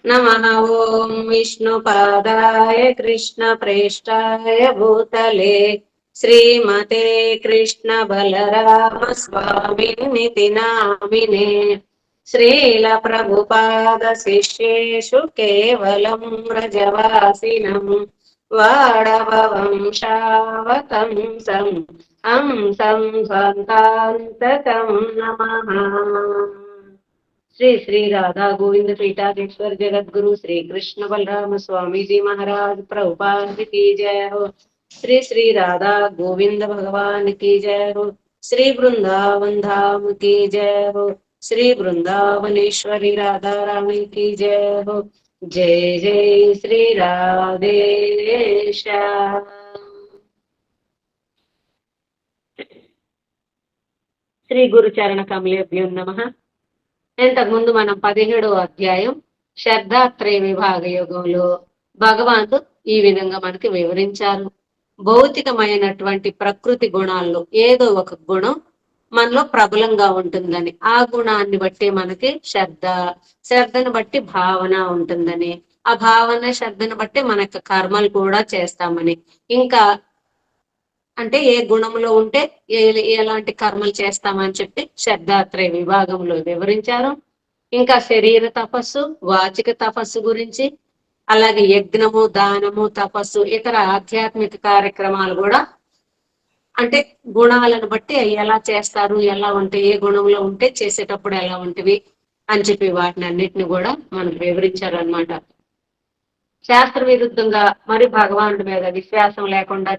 नमः ॐ विष्णुपादाय कृष्णप्रेष्ठाय भूतले श्रीमते कृष्णबलरामस्वामिनिति नामिने श्रीलप्रभुपादशिष्येषु केवलं व्रजवासिनं वाडवंशावतंसं हंसं स्वन्तान्तकं नमः। श्री श्री राधा गोविंद पीठाधीश्वर जगत गुरु श्री कृष्ण बलराम स्वामी जी महाराज प्रभुपाद की जय हो। श्री श्री राधा गोविंद भगवान की जय हो। श्री वृंदावन धाम की जय हो। श्री वृंदावनेश्वरी राधा रानी की जय हो। जय जय श्री राधे श्याम। श्री गुरु चरण कमलेभ्यो नमः। ఇంతకుముందు మనం 17వ అధ్యాయం శ్రద్ధాత్రయ విభాగ యోగంలో భగవానుడు ఈ విధంగా మనకి వివరించారు. భౌతికమైనటువంటి ప్రకృతి గుణాల్లో ఏదో ఒక గుణం మనలో ప్రబలంగా ఉంటుందని, ఆ గుణాన్ని బట్టి మనకి శ్రద్ధను బట్టి భావన ఉంటుందని, ఆ భావన శ్రద్ధను బట్టి మన యొక్క కర్మలు కూడా చేస్తామని, ఇంకా అంటే ఏ గుణంలో ఉంటే ఎలాంటి కర్మలు చేస్తామని చెప్పి శ్రద్ధాత్రయ విభాగంలో వివరించారు. ఇంకా శరీర తపస్సు, వాచిక తపస్సు గురించి, అలాగే యజ్ఞము, దానము, తపస్సు, ఇతర ఆధ్యాత్మిక కార్యక్రమాలు కూడా అంటే గుణాలను బట్టి ఎలా చేస్తారు, ఎలా ఉంటే ఏ గుణంలో ఉంటే చేసేటప్పుడు ఎలా ఉంటవి అని చెప్పి వాటిని అన్నిటిని కూడా మనకు వివరించారు అనమాట. శాస్త్ర విరుద్ధంగా మరి భగవానుడి మీద విశ్వాసం లేకుండా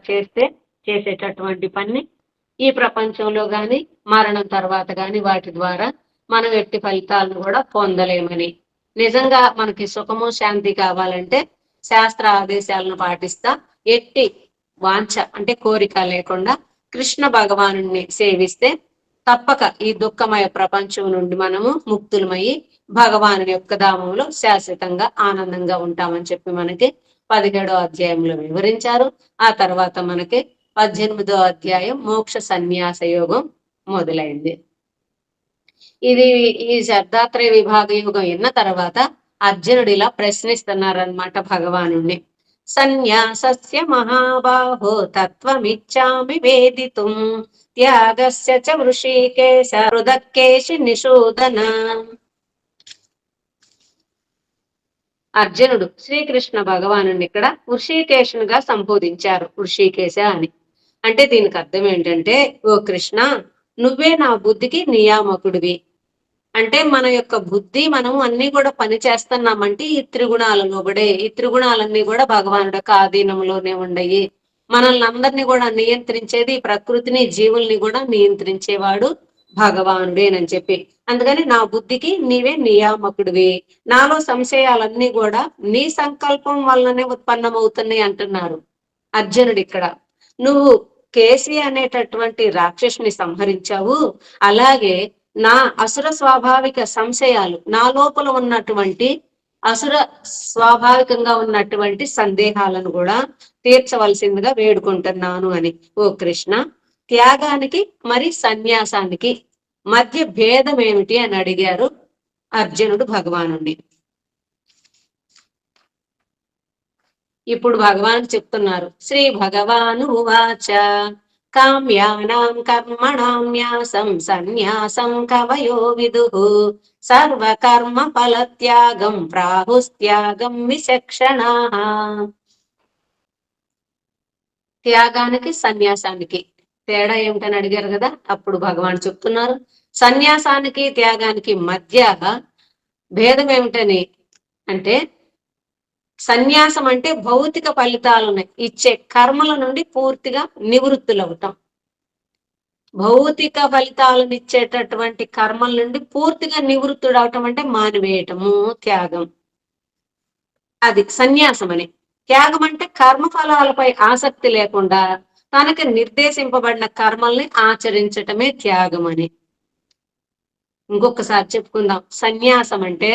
చేసేటటువంటి పని ఈ ప్రపంచంలో గాని మరణం తర్వాత గాని వాటి ద్వారా మనం ఎట్టి ఫలితాలను కూడా పొందలేమని, నిజంగా మనకి సుఖము శాంతి కావాలంటే శాస్త్ర ఆదేశాలను పాటిస్తా ఎట్టి వాంఛ అంటే కోరిక లేకుండా కృష్ణ భగవాను సేవిస్తే తప్పక ఈ దుఃఖమయ ప్రపంచం నుండి మనము ముక్తులమయ్యి భగవాను యొక్క ధామంలో శాశ్వతంగా ఆనందంగా ఉంటామని చెప్పి మనకి 17వ అధ్యాయంలో వివరించారు. ఆ తర్వాత మనకి 18వ అధ్యాయం మోక్ష సన్యాస యోగం మొదలైంది. ఇది ఈ శ్రద్ధాత్రయ విభాగ యోగం విన్న తర్వాత అర్జునుడు ఇలా ప్రశ్నిస్తున్నారనమాట భగవానుణ్ణి. సన్యాసస్య మహాబాహో తత్వమిచ్చామి వేదితుం త్యాగస్య చ వృషీకేశ హృదకేశి నిషూదన. అర్జునుడు శ్రీకృష్ణ భగవానుని ఇక్కడ వృషీకేశునిగా సంబోధించారు. వృషీకేశ అని అంటే దీనికి అర్థం ఏంటంటే, ఓ కృష్ణ, నువ్వే నా బుద్ధికి నియామకుడివి. అంటే మన యొక్క బుద్ధి మనము అన్ని కూడా పని చేస్తున్నామంటే ఈ త్రిగుణాలలో కూడా, ఈ త్రిగుణాలన్నీ కూడా భగవానుడు యొక్క ఆధీనంలోనే ఉండయి. మనల్ని అందరినీ కూడా నియంత్రించేది ప్రకృతిని, జీవుల్ని కూడా నియంత్రించేవాడు భగవానుడేనని చెప్పి, అందుకని నా బుద్ధికి నీవే నియామకుడివి. నాలో సంశయాలన్నీ కూడా నీ సంకల్పం వల్లనే ఉత్పన్నమవుతున్నాయి అంటున్నారు అర్జునుడు ఇక్కడ. నువ్వు కేసి అనేటటువంటి రాక్షసుని సంహరించావు, అలాగే నా అసుర స్వాభావిక సంశయాలు, నా లోపల ఉన్నటువంటి అసుర స్వాభావికంగా ఉన్నటువంటి సందేహాలను కూడా తీర్చవలసిందిగా వేడుకుంటున్నాను అని. ఓ కృష్ణ, త్యాగానికి మరి సన్యాసానికి మధ్య భేదం ఏమిటి అని అడిగారు అర్జునుడు భగవానుడిని. ఇప్పుడు భగవాన్ చెప్తున్నారు. శ్రీ భగవాను వాచ కామ్యానాం కర్మణాం న్యాసం సన్యాసం కవయో విదుః సర్వకర్మ ఫలత్యాగం ప్రాహుస్త్యాగం విచక్షణాః. త్యాగానికి సన్యాసానికి తేడా ఏమిటని అడిగారు కదా, అప్పుడు భగవాన్ చెప్తున్నారు సన్యాసానికి త్యాగానికి మధ్య భేదం ఏమిటని అంటే, సన్యాసం అంటే భౌతిక ఫలితాలను ఇచ్చే కర్మల నుండి పూర్తిగా నివృత్తులవటం. భౌతిక ఫలితాలను ఇచ్చేటటువంటి కర్మల నుండి పూర్తిగా నివృత్తుడు అవటం అంటే మానివేయటము, త్యాగం. అది సన్యాసం అని. త్యాగం అంటే కర్మఫలాలపై ఆసక్తి లేకుండా తనకి నిర్దేశింపబడిన కర్మల్ని ఆచరించటమే త్యాగం అని. ఇంకొకసారి చెప్పుకుందాం. సన్యాసం అంటే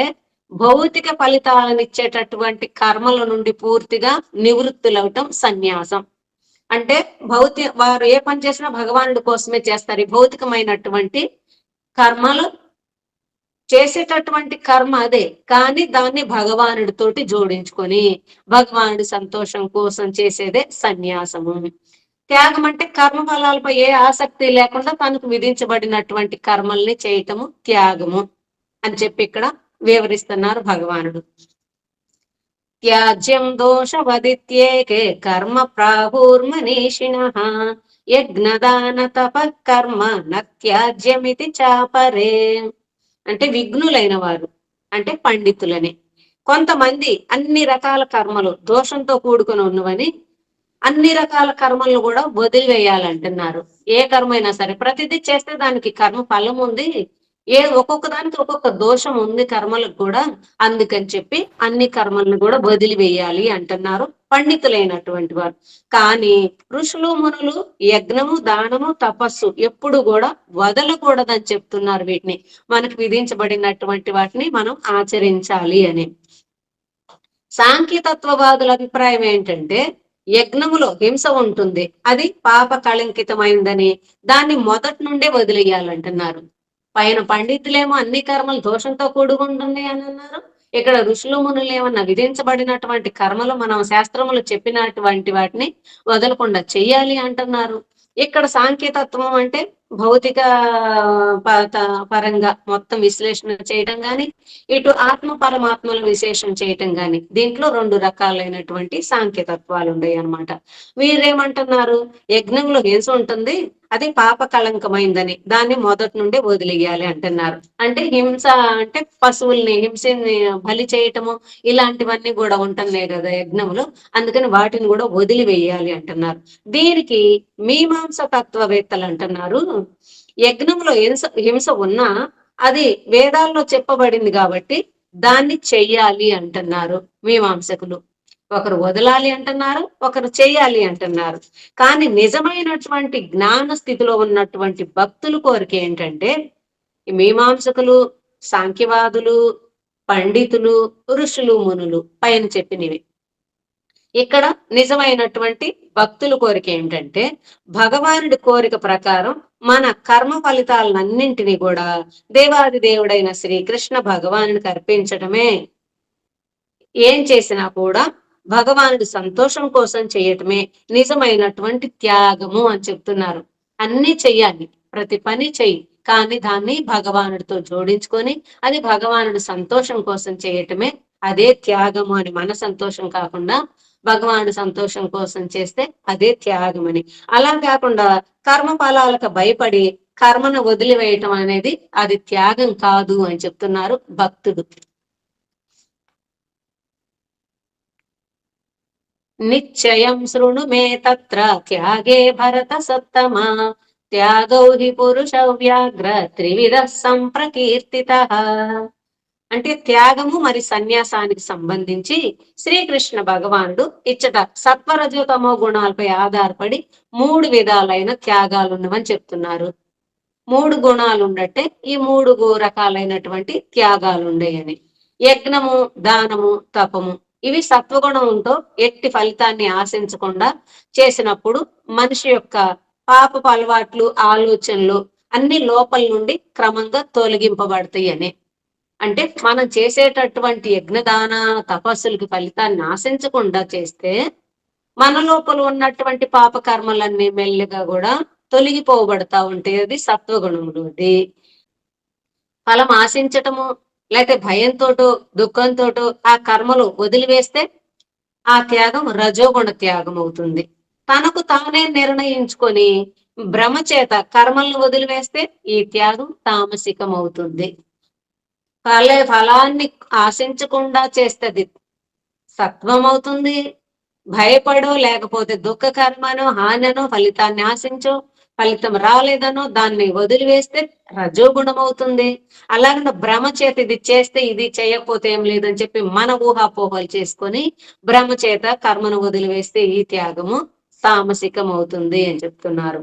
భౌతిక ఫలితాలను ఇచ్చేటటువంటి కర్మల నుండి పూర్తిగా నివృత్తులవటం సన్యాసం. అంటే వారు ఏ పని చేసినా భగవానుడి కోసమే చేస్తారు. ఈ భౌతికమైనటువంటి కర్మలు చేసేటటువంటి కర్మ అదే, కానీ దాన్ని భగవానుడితోటి జోడించుకొని భగవానుడి సంతోషం కోసం చేసేదే సన్యాసము. త్యాగం అంటే కర్మ ఫలాలపై ఏ ఆసక్తి లేకుండా తనకు విధించబడినటువంటి కర్మల్ని చేయటము త్యాగము అని చెప్పి ఇక్కడ వివరిస్తున్నారు భగవానుడు. త్యాజ్యం దోషవదిత్యేకే కర్మ ప్రాహుర్మనీషిణః యజ్ఞదాన తపః కర్మ నత్యాజ్యమితి చాపరే. అంటే విఘ్నులైన వారు అంటే పండితులని. కొంతమంది అన్ని రకాల కర్మలు దోషంతో కూడుకుని ఉన్నవని అన్ని రకాల కర్మలను కూడా వదిలివేయాలంటున్నారు. ఏ కర్మ అయినా సరే ప్రతిదీ చేస్తే దానికి కర్మ ఫలం ఉంది, ఒక్కొక్క దానికి ఒక్కొక్క దోషం ఉంది కర్మలకు కూడా, అందుకని చెప్పి అన్ని కర్మలను కూడా వదిలివేయాలి అంటున్నారు పండితులైనటువంటి వారు. కానీ ఋషులు మునులు యజ్ఞము దానము తపస్సు ఎప్పుడు కూడా వదలకూడదని చెప్తున్నారు. వీటిని మనకు విధించబడినటువంటి వాటిని మనం ఆచరించాలి అని. సాంఖ్యతత్వవాదుల అభిప్రాయం ఏంటంటే యజ్ఞములో హింస ఉంటుంది, అది పాప కళంకితమైందని దాన్ని మొదటి నుండే వదిలేయాలంటున్నారు. పైన పండితులేమో అన్ని కర్మలు దోషంతో కూడుకుంటుంది అని అన్నారు. ఇక్కడ ఋషులు మునులు ఏమన్నా విధించబడినటువంటి కర్మలు మనం శాస్త్రములు చెప్పినటువంటి వాటిని వదలకుండా చెయ్యాలి అంటున్నారు. ఇక్కడ సాంఖ్యతత్వం అంటే భౌతిక పరంగా మొత్తం విశ్లేషణ చేయటం గాని, ఇటు ఆత్మ పరమాత్మల విశేషం చేయటం గాని, దీంట్లో రెండు రకాలైనటువంటి సాంఖ్యతత్వాలు ఉన్నాయి అన్నమాట. వీరేమంటున్నారు, యజ్ఞంలో హింస ఉంటుంది, అది పాప కళంకమైందని దాన్ని మొదటి నుండి వదిలేయాలి అంటున్నారు. అంటే హింస అంటే పశువుల్ని హింసని బలి చేయటము ఇలాంటివన్నీ కూడా ఉంటున్నాయి కదా యజ్ఞములు, అందుకని వాటిని కూడా వదిలివేయాలి అంటున్నారు. దీనికి మీమాంస తత్వవేత్తలు అంటున్నారు, యజ్ఞంలో హింస ఉన్నా అది వేదాల్లో చెప్పబడింది కాబట్టి దాన్ని చెయ్యాలి అంటున్నారు మీమాంసకులు. ఒకరు వదలాలి అంటున్నారు, ఒకరు చెయ్యాలి అంటున్నారు. కానీ నిజమైనటువంటి జ్ఞాన స్థితిలో ఉన్నటువంటి భక్తుల కోరిక ఏంటంటే, మీమాంసకులు, సాంఖ్యవాదులు, పండితులు, ఋషులు మునులు పైన చెప్పినవి. ఇక్కడ నిజమైనటువంటి భక్తుల కోరిక ఏంటంటే, భగవానుడి కోరిక ప్రకారం మన కర్మ ఫలితాలన్నింటినీ కూడా దేవాది దేవుడైన శ్రీకృష్ణ భగవానుడికి అర్పించడమే. ఏం చేసినా కూడా భగవానుడి సంతోషం కోసం చేయటమే నిజమైనటువంటి త్యాగము అని చెప్తున్నారు. అన్ని చెయ్యాలి, ప్రతి పని చెయ్యి, కానీ దాన్ని భగవానుడితో జోడించుకొని అది భగవానుడి సంతోషం కోసం చేయటమే అదే త్యాగము అని. మన సంతోషం కాకుండా భగవానుడి సంతోషం కోసం చేస్తే అదే త్యాగం అని. అలా కాకుండా కర్మ ఫలాలకు భయపడి కర్మను వదిలివేయటం అనేది అది త్యాగం కాదు అని చెప్తున్నారు భక్తుడు. నిశ్చయం శృణు మే తత్ర త్యాగే భరత సత్తమా త్యాగౌ హి పురుష వ్యాఘ్ర త్రివిధ సంప్రకీర్తితః. అంటే త్యాగము మరి సన్యాసానికి సంబంధించి శ్రీకృష్ణ భగవానుడు ఇచ్చట సత్వరజతమో గుణాలపై ఆధారపడి 3 విధాలైన త్యాగాలు ఉన్నవని చెప్తున్నారు. 3 గుణాలు ఉండట్టే ఈ 3 రకాలైనటువంటి త్యాగాలు ఉండేయని. యజ్ఞము, దానము, తపము ఇవి సత్వగుణంతో ఎట్టి ఫలితాన్ని ఆశించకుండా చేసినప్పుడు మనిషి యొక్క పాపపు అలవాట్లు, ఆలోచనలు అన్ని లోపల నుండి క్రమంగా తొలగింపబడతాయి అని. అంటే మనం చేసేటటువంటి యజ్ఞదాన తపస్సులకి ఫలితాన్ని ఆశించకుండా చేస్తే మన లోపల ఉన్నటువంటి పాప కర్మలన్నీ మెల్లిగా కూడా తొలగిపోబడతా ఉంటాయి. అది సత్వగుణములోది. ఫలం ఆశించటము లేకపోతే భయంతోటో దుఃఖంతోటో ఆ కర్మలు వదిలివేస్తే ఆ త్యాగం రజోగుణ త్యాగం అవుతుంది. తనకు తానే నిర్ణయించుకొని భ్రమ చేత కర్మలను వదిలివేస్తే ఈ త్యాగం తామసికం అవుతుంది. ఫలాన్ని ఆశించకుండా చేస్తుంది సత్వం అవుతుంది. భయపడో లేకపోతే దుఃఖ కర్మనో హాననో ఫలితాన్ని ఆశించో ఫలితం రాలేదనో దాన్ని వదిలివేస్తే రజోగుణం అవుతుంది. అలాగే భ్రమ చేత ఇది చేస్తే ఇది చేయకపోతే ఏం లేదని చెప్పి మన ఊహాపోహలు చేసుకొని భ్రమ చేత కర్మను వదిలివేస్తే ఈ త్యాగము తామసికం అవుతుంది అని చెప్తున్నారు.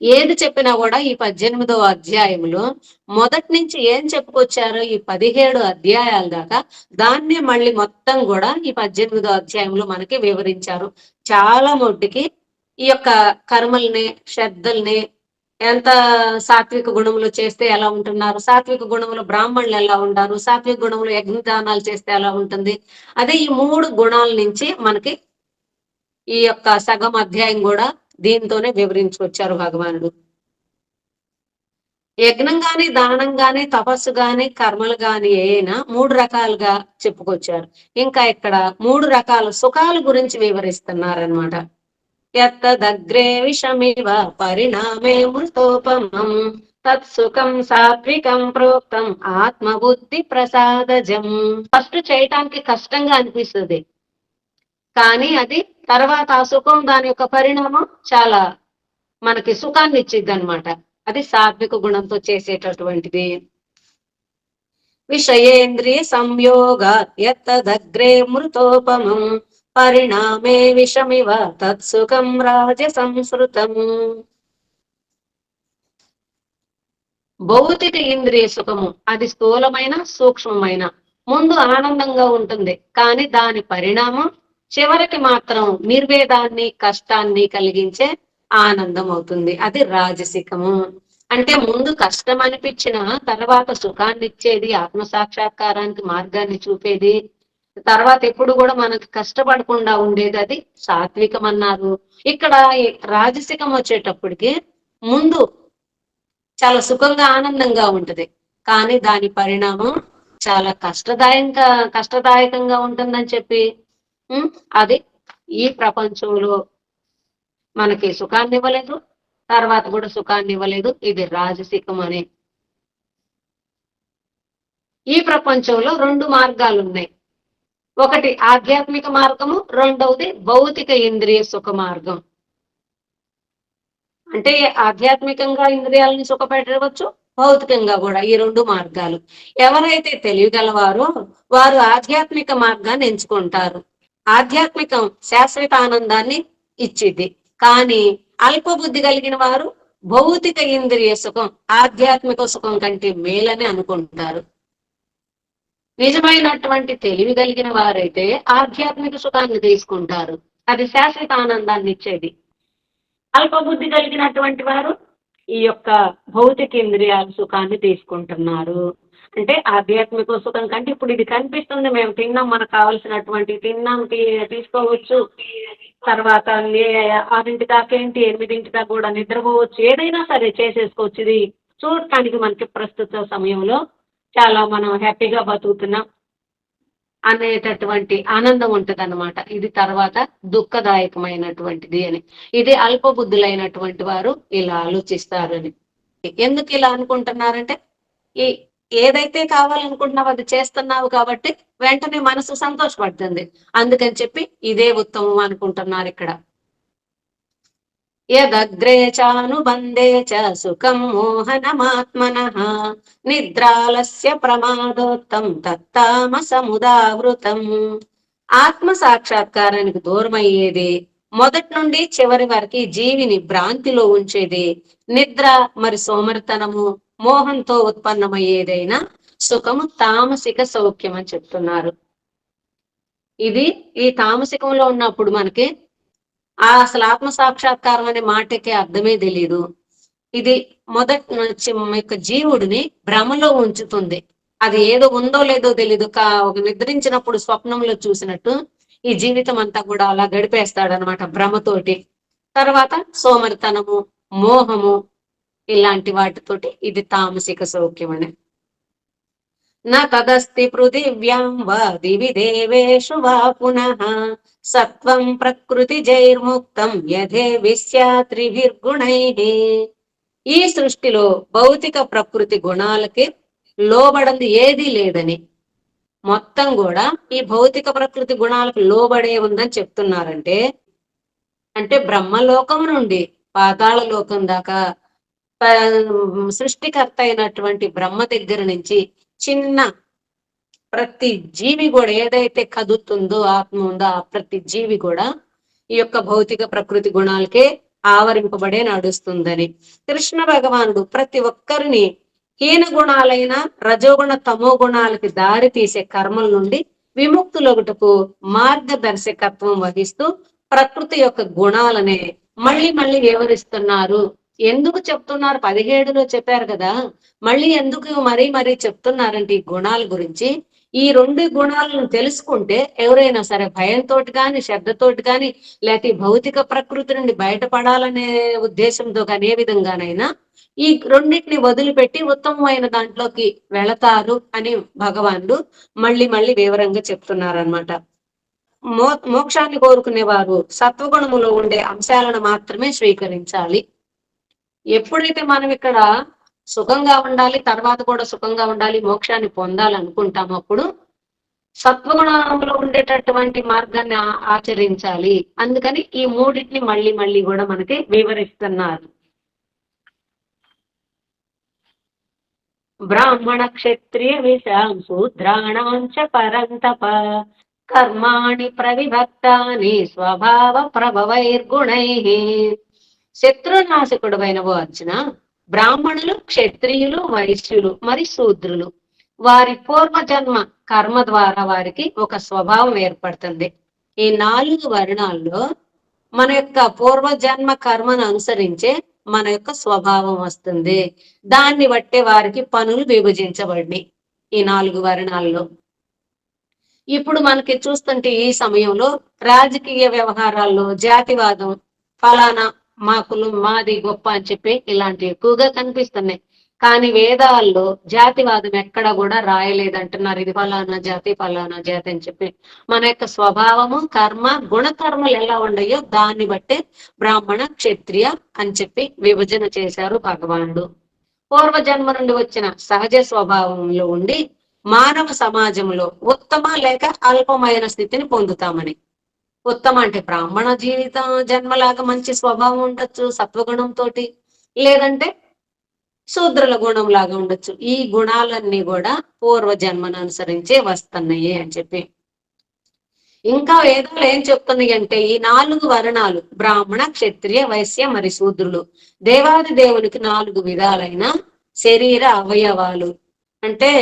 ఏది చెప్పినా కూడా ఈ 18వ అధ్యాయంలో మొదటి నుంచి ఏం చెప్పుకొచ్చారో ఈ 17 అధ్యాయాల దాకా దాన్నే మళ్ళీ మొత్తం కూడా ఈ 18వ అధ్యాయంలో మనకి వివరించారు. చాలా మట్టుకి ఈ యొక్క కర్మల్ని, శ్రద్ధల్ని, ఎంత సాత్విక గుణములు చేస్తే ఎలా ఉంటున్నారు, సాత్విక గుణములు బ్రాహ్మణులు ఎలా ఉంటారు, సాత్విక గుణములు యజ్ఞదానాలు చేస్తే ఎలా ఉంటుంది. అదే ఈ 3 గుణాల నుంచి మనకి ఈ యొక్క సగం అధ్యాయం కూడా దీంతోనే వివరించుకొచ్చారు భగవానుడు. యజ్ఞం గాని, దానం గాని, తపస్సు గాని, కర్మలు గాని అయినా 3 రకాలుగా చెప్పుకొచ్చారు. ఇంకా ఇక్కడ 3 రకాల సుఖాల గురించి వివరిస్తున్నారనమాట. యత్తదగ్రే విషమివ పరిణామే మృతోపమం తత్సుఖం సాత్వికం ప్రోక్తం ఆత్మబుద్ధి ప్రసాదజం. ఫస్ట్ చేయటానికి కష్టంగా అనిపిస్తుంది, కానీ అది తర్వాత ఆ సుఖం దాని యొక్క పరిణామం చాలా మనకి సుఖాన్ని ఇచ్చిద్ది అనమాట. అది సాత్విక గుణంతో చేసేటటువంటిది. విషయేంద్రియ సంయోగ యత్తదగ్రే మృతోపమం పరిణామే విషమివ తత్సుఖం రాజసంస్కృతం. భౌతిక ఇంద్రియ సుఖము అది స్థూలమైన సూక్ష్మమైన ముందు ఆనందంగా ఉంటుంది, కానీ దాని పరిణామం చివరికి మాత్రం నిర్వేదాన్ని కష్టాన్ని కలిగించే ఆనందం అవుతుంది. అది రాజసికము. అంటే ముందు కష్టం అనిపించిన తర్వాత సుఖాన్ని ఇచ్చేది, ఆత్మ సాక్షాత్కారానికి మార్గాన్ని చూపేది, తర్వాత ఎప్పుడు కూడా మనకు కష్టపడకుండా ఉండేది, అది సాత్వికం అన్నారు. ఇక్కడ రాజసికం వచ్చేటప్పటికి ముందు చాలా సుఖంగా ఆనందంగా ఉంటది, కానీ దాని పరిణామం చాలా కష్టదాయకంగా ఉంటుందని చెప్పి అది ఈ ప్రపంచంలో మనకి సుఖాన్ని ఇవ్వలేదు, తర్వాత కూడా సుఖాన్ని ఇవ్వలేదు. ఇది రాజసికం అని. ఈ ప్రపంచంలో 2 మార్గాలు ఉన్నాయి. ఒకటి ఆధ్యాత్మిక మార్గము, రెండవది భౌతిక ఇంద్రియ సుఖ మార్గం. అంటే ఆధ్యాత్మికంగా ఇంద్రియాలను సుఖపెట్టవచ్చు, భౌతికంగా కూడా. ఈ 2 మార్గాలు. ఎవరైతే తెలియగలవారో వారు ఆధ్యాత్మిక మార్గాన్ని ఎంచుకుంటారు. ఆధ్యాత్మికం శాశ్వత ఆనందాన్ని ఇచ్చిద్ది, కానీ అల్పబుద్ధి కలిగిన వారు భౌతిక ఇంద్రియ సుఖం ఆధ్యాత్మిక సుఖం కంటే మేలని అనుకుంటారు. నిజమైనటువంటి తెలివి కలిగిన వారైతే ఆధ్యాత్మిక సుఖాన్ని తీసుకుంటారు, అది శాశ్వత ఆనందాన్ని ఇచ్చేది. అల్పబుద్ధి కలిగినటువంటి వారు ఈ యొక్క భౌతిక ఇంద్రియాల సుఖాన్ని తీసుకుంటున్నారు. అంటే ఆధ్యాత్మిక సుఖం కంటే ఇప్పుడు ఇది కనిపిస్తుంది, మేము తిన్నాం, మనకు కావలసినటువంటి తిన్నాం, తీసుకోవచ్చు, తర్వాత 6 దాకా ఏంటి 8 దాకా కూడా నిద్రపోవచ్చు, ఏదైనా సరే చేసేసుకోవచ్చు. ఇది చూడటానికి మనకి ప్రస్తుత సమయంలో చాలా మనం హ్యాపీగా బతుకుతున్నాం అనేటటువంటి ఆనందం ఉంటది అన్నమాట. ఇది తర్వాత దుఃఖదాయకమైనటువంటిది అని. ఇది అల్పబుద్ధులైనటువంటి వారు ఇలా ఆలోచిస్తారని. ఎందుకు ఇలా అనుకుంటున్నారంటే ఈ ఏదైతే కావాలనుకుంటున్నావు అది చేస్తున్నావు కాబట్టి వెంటనే మనసు సంతోషపడుతుంది, అందుకని చెప్పి ఇదే ఉత్తమం అనుకుంటున్నారు ఇక్కడ. యదగ్రే చానుబంధే చ సుఖం మోహనమాత్మనః నిద్రాలస్య ప్రమాదోత్తం తత్తామసముదావృతం. ఆత్మ సాక్షాత్కారానికి దూరమయ్యేది, మొదటి నుండి చివరి వరకు జీవిని భ్రాంతిలో ఉంచేది నిద్ర, మరి సోమరితనము, మోహంతో ఉత్పన్నమయ్యేదైనా సుఖము తామసిక సౌఖ్యం అని చెప్తున్నారు. ఇది ఈ తామసికంలో ఉన్నప్పుడు మనకి అసలు ఆత్మ సాక్షాత్కారం అనే మాటకి అర్థమే తెలీదు. ఇది మొదటి జీవుడిని భ్రమలో ఉంచుతుంది. అది ఏదో ఉందో లేదో తెలీదు. నిద్రించినప్పుడు స్వప్నంలో చూసినట్టు ఈ జీవితం అంతా కూడా అలా గడిపేస్తాడనమాట భ్రమతోటి. తర్వాత సోమరితనము, మోహము ఇలాంటి వాటితోటి ఇది తామసిక సౌఖ్యం అని. నా తదస్తి పృథివ్యాం వా దివి దేవేషు వా పునః సత్వం ప్రకృతి జైర్ముక్తం యథే విశ్యాత్రిభిర్గుణైః. ఈ సృష్టిలో భౌతిక ప్రకృతి గుణాలకి లోబడింది ఏదీ లేదని, మొత్తం కూడా ఈ భౌతిక ప్రకృతి గుణాలకు లోబడే ఉందని చెప్తున్నారంటే, అంటే బ్రహ్మలోకం నుండి పాతాళ లోకం దాకా సృష్టికర్త అయినటువంటి బ్రహ్మ దగ్గర నుంచి చిన్న ప్రతి జీవి కూడా ఏదైతే కదుతుందో ఆత్మ ఉందో ఆ ప్రతి జీవి కూడా ఈ యొక్క భౌతిక ప్రకృతి గుణాలకే ఆవరింపబడే నడుస్తుందని. కృష్ణ భగవానుడు ప్రతి ఒక్కరిని హీన గుణాలైన రజోగుణ తమో గుణాలకి దారి తీసే కర్మల నుండి విముక్తులొకటకు మార్గదర్శకత్వం వహిస్తూ ప్రకృతి యొక్క గుణాలనే మళ్ళీ మళ్ళీ వివరిస్తున్నారు ఎందుకు చెప్తున్నారు? 17లో చెప్పారు కదా! మళ్ళీ ఎందుకు మరీ చెప్తున్నారంటే ఈ గుణాల గురించి. ఈ 2 గుణాలను తెలుసుకుంటే ఎవరైనా సరే భయంతోటి గాని, శ్రద్ధతోటి గాని, లేతే ఈ భౌతిక ప్రకృతి నుండి బయటపడాలనే ఉద్దేశంతో గాని, ఏ విధంగానైనా ఈ రెండిటిని వదిలిపెట్టి ఉత్తమమైన దాంట్లోకి వెళతారు అని భగవానుడు మళ్ళీ వివరంగా చెప్తున్నారనమాట. మోక్షాన్ని కోరుకునేవారు సత్వగుణములో ఉండే అంశాలను మాత్రమే స్వీకరించాలి. ఎప్పుడైతే మనం ఇక్కడ సుఖంగా ఉండాలి, తర్వాత కూడా సుఖంగా ఉండాలి, మోక్షాన్ని పొందాలనుకుంటామో అప్పుడు సత్వగుణంలో ఉండేటటువంటి మార్గాన్ని ఆచరించాలి. అందుకని ఈ మూడింటిని మళ్ళీ కూడా మనకి వివరిస్తున్నారు. బ్రాహ్మణ క్షత్రియ విషాం శూద్రాణాం చ పరంతప కర్మాణి ప్రవిభక్తాని స్వభావ ప్రభవైర్గుణైః. శత్రునాశకుడైన ఓ అర్జున, బ్రాహ్మణులు, క్షత్రియులు, వైశ్యులు మరి శూద్రులు వారి పూర్వజన్మ కర్మ ద్వారా వారికి ఒక స్వభావం ఏర్పడుతుంది. ఈ 4 వర్ణాల్లో మన యొక్క పూర్వజన్మ కర్మను అనుసరించే మన యొక్క స్వభావం వస్తుంది. దాన్ని బట్టే వారికి పనులు విభజించబడినాయి ఈ 4 వర్ణాల్లో. ఇప్పుడు మనకి చూస్తుంటే ఈ సమయంలో రాజకీయ వ్యవహారాల్లో జాతివాదం, ఫలానా మా కులం మాది గొప్ప అని చెప్పి ఇలాంటివి ఎక్కువగా కనిపిస్తున్నాయి. కానీ వేదాల్లో జాతివాదం ఎక్కడ కూడా రాయలేదంటున్నారు. ఇది ఫలానా జాతి అని చెప్పి మన యొక్క స్వభావము, కర్మ, గుణకర్మలు ఎలా ఉండయో దాన్ని బట్టే బ్రాహ్మణ, క్షత్రియ అని చెప్పి విభజన చేశారు భగవానుడు. పూర్వజన్మ నుండి వచ్చిన సహజ స్వభావంలో ఉండి మానవ సమాజంలో ఉత్తమ లేక అల్పమైన స్థితిని పొందుతామని. ఉత్తమ అంటే బ్రాహ్మణ జీవితం జన్మలాగా మంచి స్వభావం ఉండొచ్చు సత్వగుణంతో, లేదంటే శూద్రుల గుణం లాగా ఉండొచ్చు. ఈ గుణాలన్నీ కూడా పూర్వజన్మను అనుసరించే వస్తున్నాయి అని చెప్పి. ఇంకా వేదాలు ఏం చెప్తున్నాయి అంటే ఈ 4 వర్ణాలు బ్రాహ్మణ, క్షత్రియ, వైశ్య మరి శూద్రులు దేవాది దేవునికి 4 విధాలైన శరీర అవయవాలు. అంటే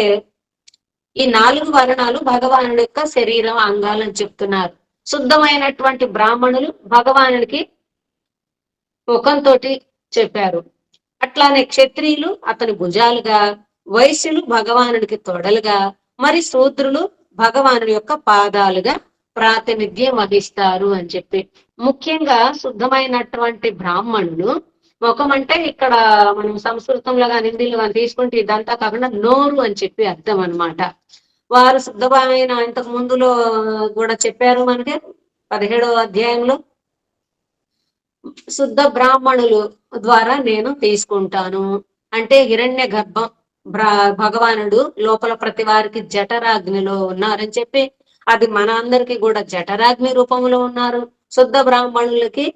ఈ 4 వర్ణాలు భగవానుడి యొక్క శరీరం అంగాలని చెప్తున్నారు. శుద్ధమైనటువంటి బ్రాహ్మణులు భగవానుడికి ముఖంతో చెప్పారు. అట్లానే క్షత్రియులు అతని భుజాలుగా, వైశ్యులు భగవానుడికి తొడలుగా, మరి శూద్రులు భగవానుడి యొక్క పాదాలుగా ప్రాతినిధ్యం వహిస్తారు అని చెప్పి. ముఖ్యంగా శుద్ధమైనటువంటి బ్రాహ్మణులు ముఖం అంటే ఇక్కడ మనం సంస్కృతంలో కానీ హిందీలో కానీ తీసుకుంటే ఇదంతా కాకుండా నోరు అని చెప్పి అర్థం అనమాట. వారు శుద్ధమైన ఇంతకు ముందులో కూడా చెప్పారు మనకి 17వ అధ్యాయంలో శుద్ధ బ్రాహ్మణులు ద్వారా నేను తీసుకుంటాను అంటే హిరణ్య గర్భం భగవానుడు లోపల ప్రతి వారికి జఠరాగ్నిలో ఉన్నారని చెప్పి, అది మన అందరికి కూడా జఠరాగ్ని రూపంలో ఉన్నారు. శుద్ధ బ్రాహ్మణులకి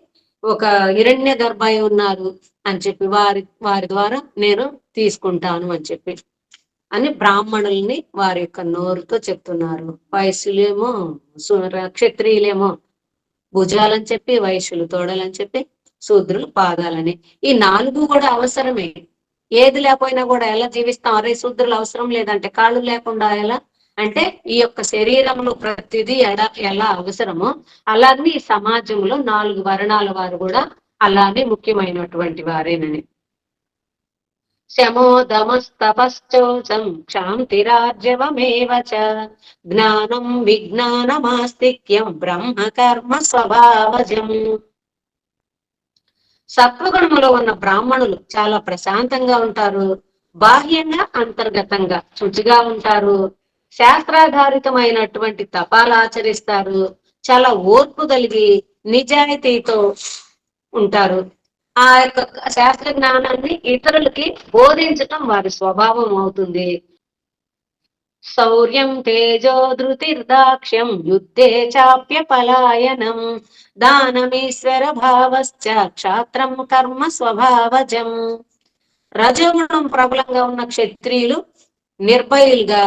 ఒక హిరణ్య గర్భై ఉన్నారు అని చెప్పి వారి ద్వారా నేను తీసుకుంటాను అని చెప్పి అని బ్రాహ్మణుల్ని వారి యొక్క నోరుతో చెప్తున్నారు. వైశ్యులేమో క్షత్రియులేమో భుజాలని చెప్పి, వైశ్యులు తోడలని చెప్పి, శూద్రులు పాదాలని. ఈ 4 కూడా అవసరమే. ఏది లేకపోయినా కూడా ఎలా జీవిస్తాం? అరే శూద్రులు అవసరం లేదంటే కాళ్ళు లేకుండా ఎలా అంటే ఈ యొక్క శరీరంలో ప్రతిదీ ఎలా అవసరమో అలాగే ఈ సమాజంలో 4 వర్ణాల వారు కూడా అలానే ముఖ్యమైనటువంటి వారేనని. శమో దమస్తపశ్చౌచం క్షాంతిరార్జవమేవ చ జ్ఞానం విజ్ఞానమాస్తిక్యం బ్రహ్మ కర్మ స్వభావజం. సత్వగుణములో ఉన్న బ్రాహ్మణులు చాలా ప్రశాంతంగా ఉంటారు. బాహ్యంగా అంతర్గతంగా శుచిగా ఉంటారు. శాస్త్రాధారితమైనటువంటి తపాలు ఆచరిస్తారు. చాలా ఓర్పు కలిగి నిజాయితీతో ఉంటారు. ఆ యొక్క శాస్త్ర జ్ఞానాన్ని ఇతరులకి బోధించటం వారి స్వభావం అవుతుంది. శౌర్యం తేజో ధృతిర్దాక్ష్యం యుద్ధే చాప్య పలాయనం దానమీశ్వర భావశ్చ క్షాత్రం కర్మ స్వభావజం. రజోగుణం ప్రబలంగా ఉన్న క్షత్రియులు నిర్భయులుగా,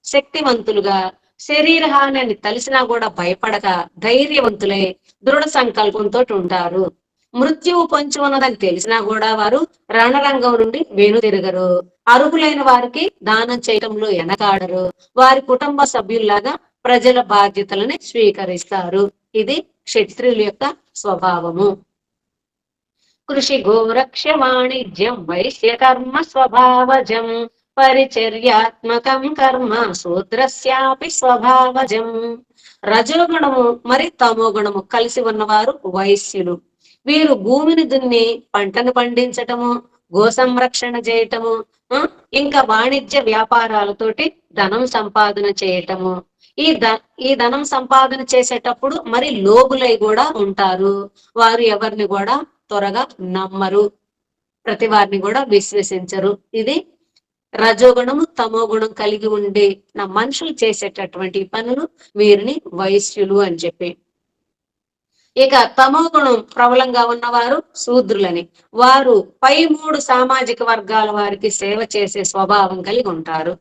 శక్తివంతులుగా, శరీర హాని తెలిసినా కూడా భయపడక ధైర్యవంతులై దృఢ సంకల్పంతో ఉంటారు. మృత్యువు పొంచి ఉన్నదని తెలిసినా కూడా వారు రణరంగం నుండి వెనుతిరగరు. అర్హులైన వారికి దానం చేయటంలో వెనకాడరు. వారి కుటుంబ సభ్యుల్లాగా ప్రజల బాధ్యతలని స్వీకరిస్తారు. ఇది క్షత్రియుల యొక్క స్వభావము. కృషి గోరక్ష్య వాణిజ్యం వైశ్య కర్మ స్వభావజం పరిచర్యాత్మకం కర్మ శూద్రస్యాపి స్వభావజం. రజోగుణము మరి తమోగుణము కలిసి ఉన్నవారు వైశ్యులు. వీరు భూమిని దున్ని పంటను పండించటము, గో సంరక్షణ చేయటము, ఇంకా వాణిజ్య వ్యాపారాలతోటి ధనం సంపాదన చేయటము. ఈ ధనం సంపాదన చేసేటప్పుడు మరి లోబులై కూడా ఉంటారు. వారు ఎవరిని కూడా త్వరగా నమ్మరు, ప్రతి వారిని కూడా విశ్వసించరు. ఇది రజోగుణము తమోగుణం కలిగి ఉండే మనుషులు చేసేటటువంటి పనులు వీరిని వైశ్యులు అని చెప్పి. ఇక తమోగుణం ప్రబలంగా ఉన్నవారు శూద్రులని. వారు పై 3 సామాజిక వర్గాల వారికి సేవ చేసే స్వభావం కలిగి ఉంటారు.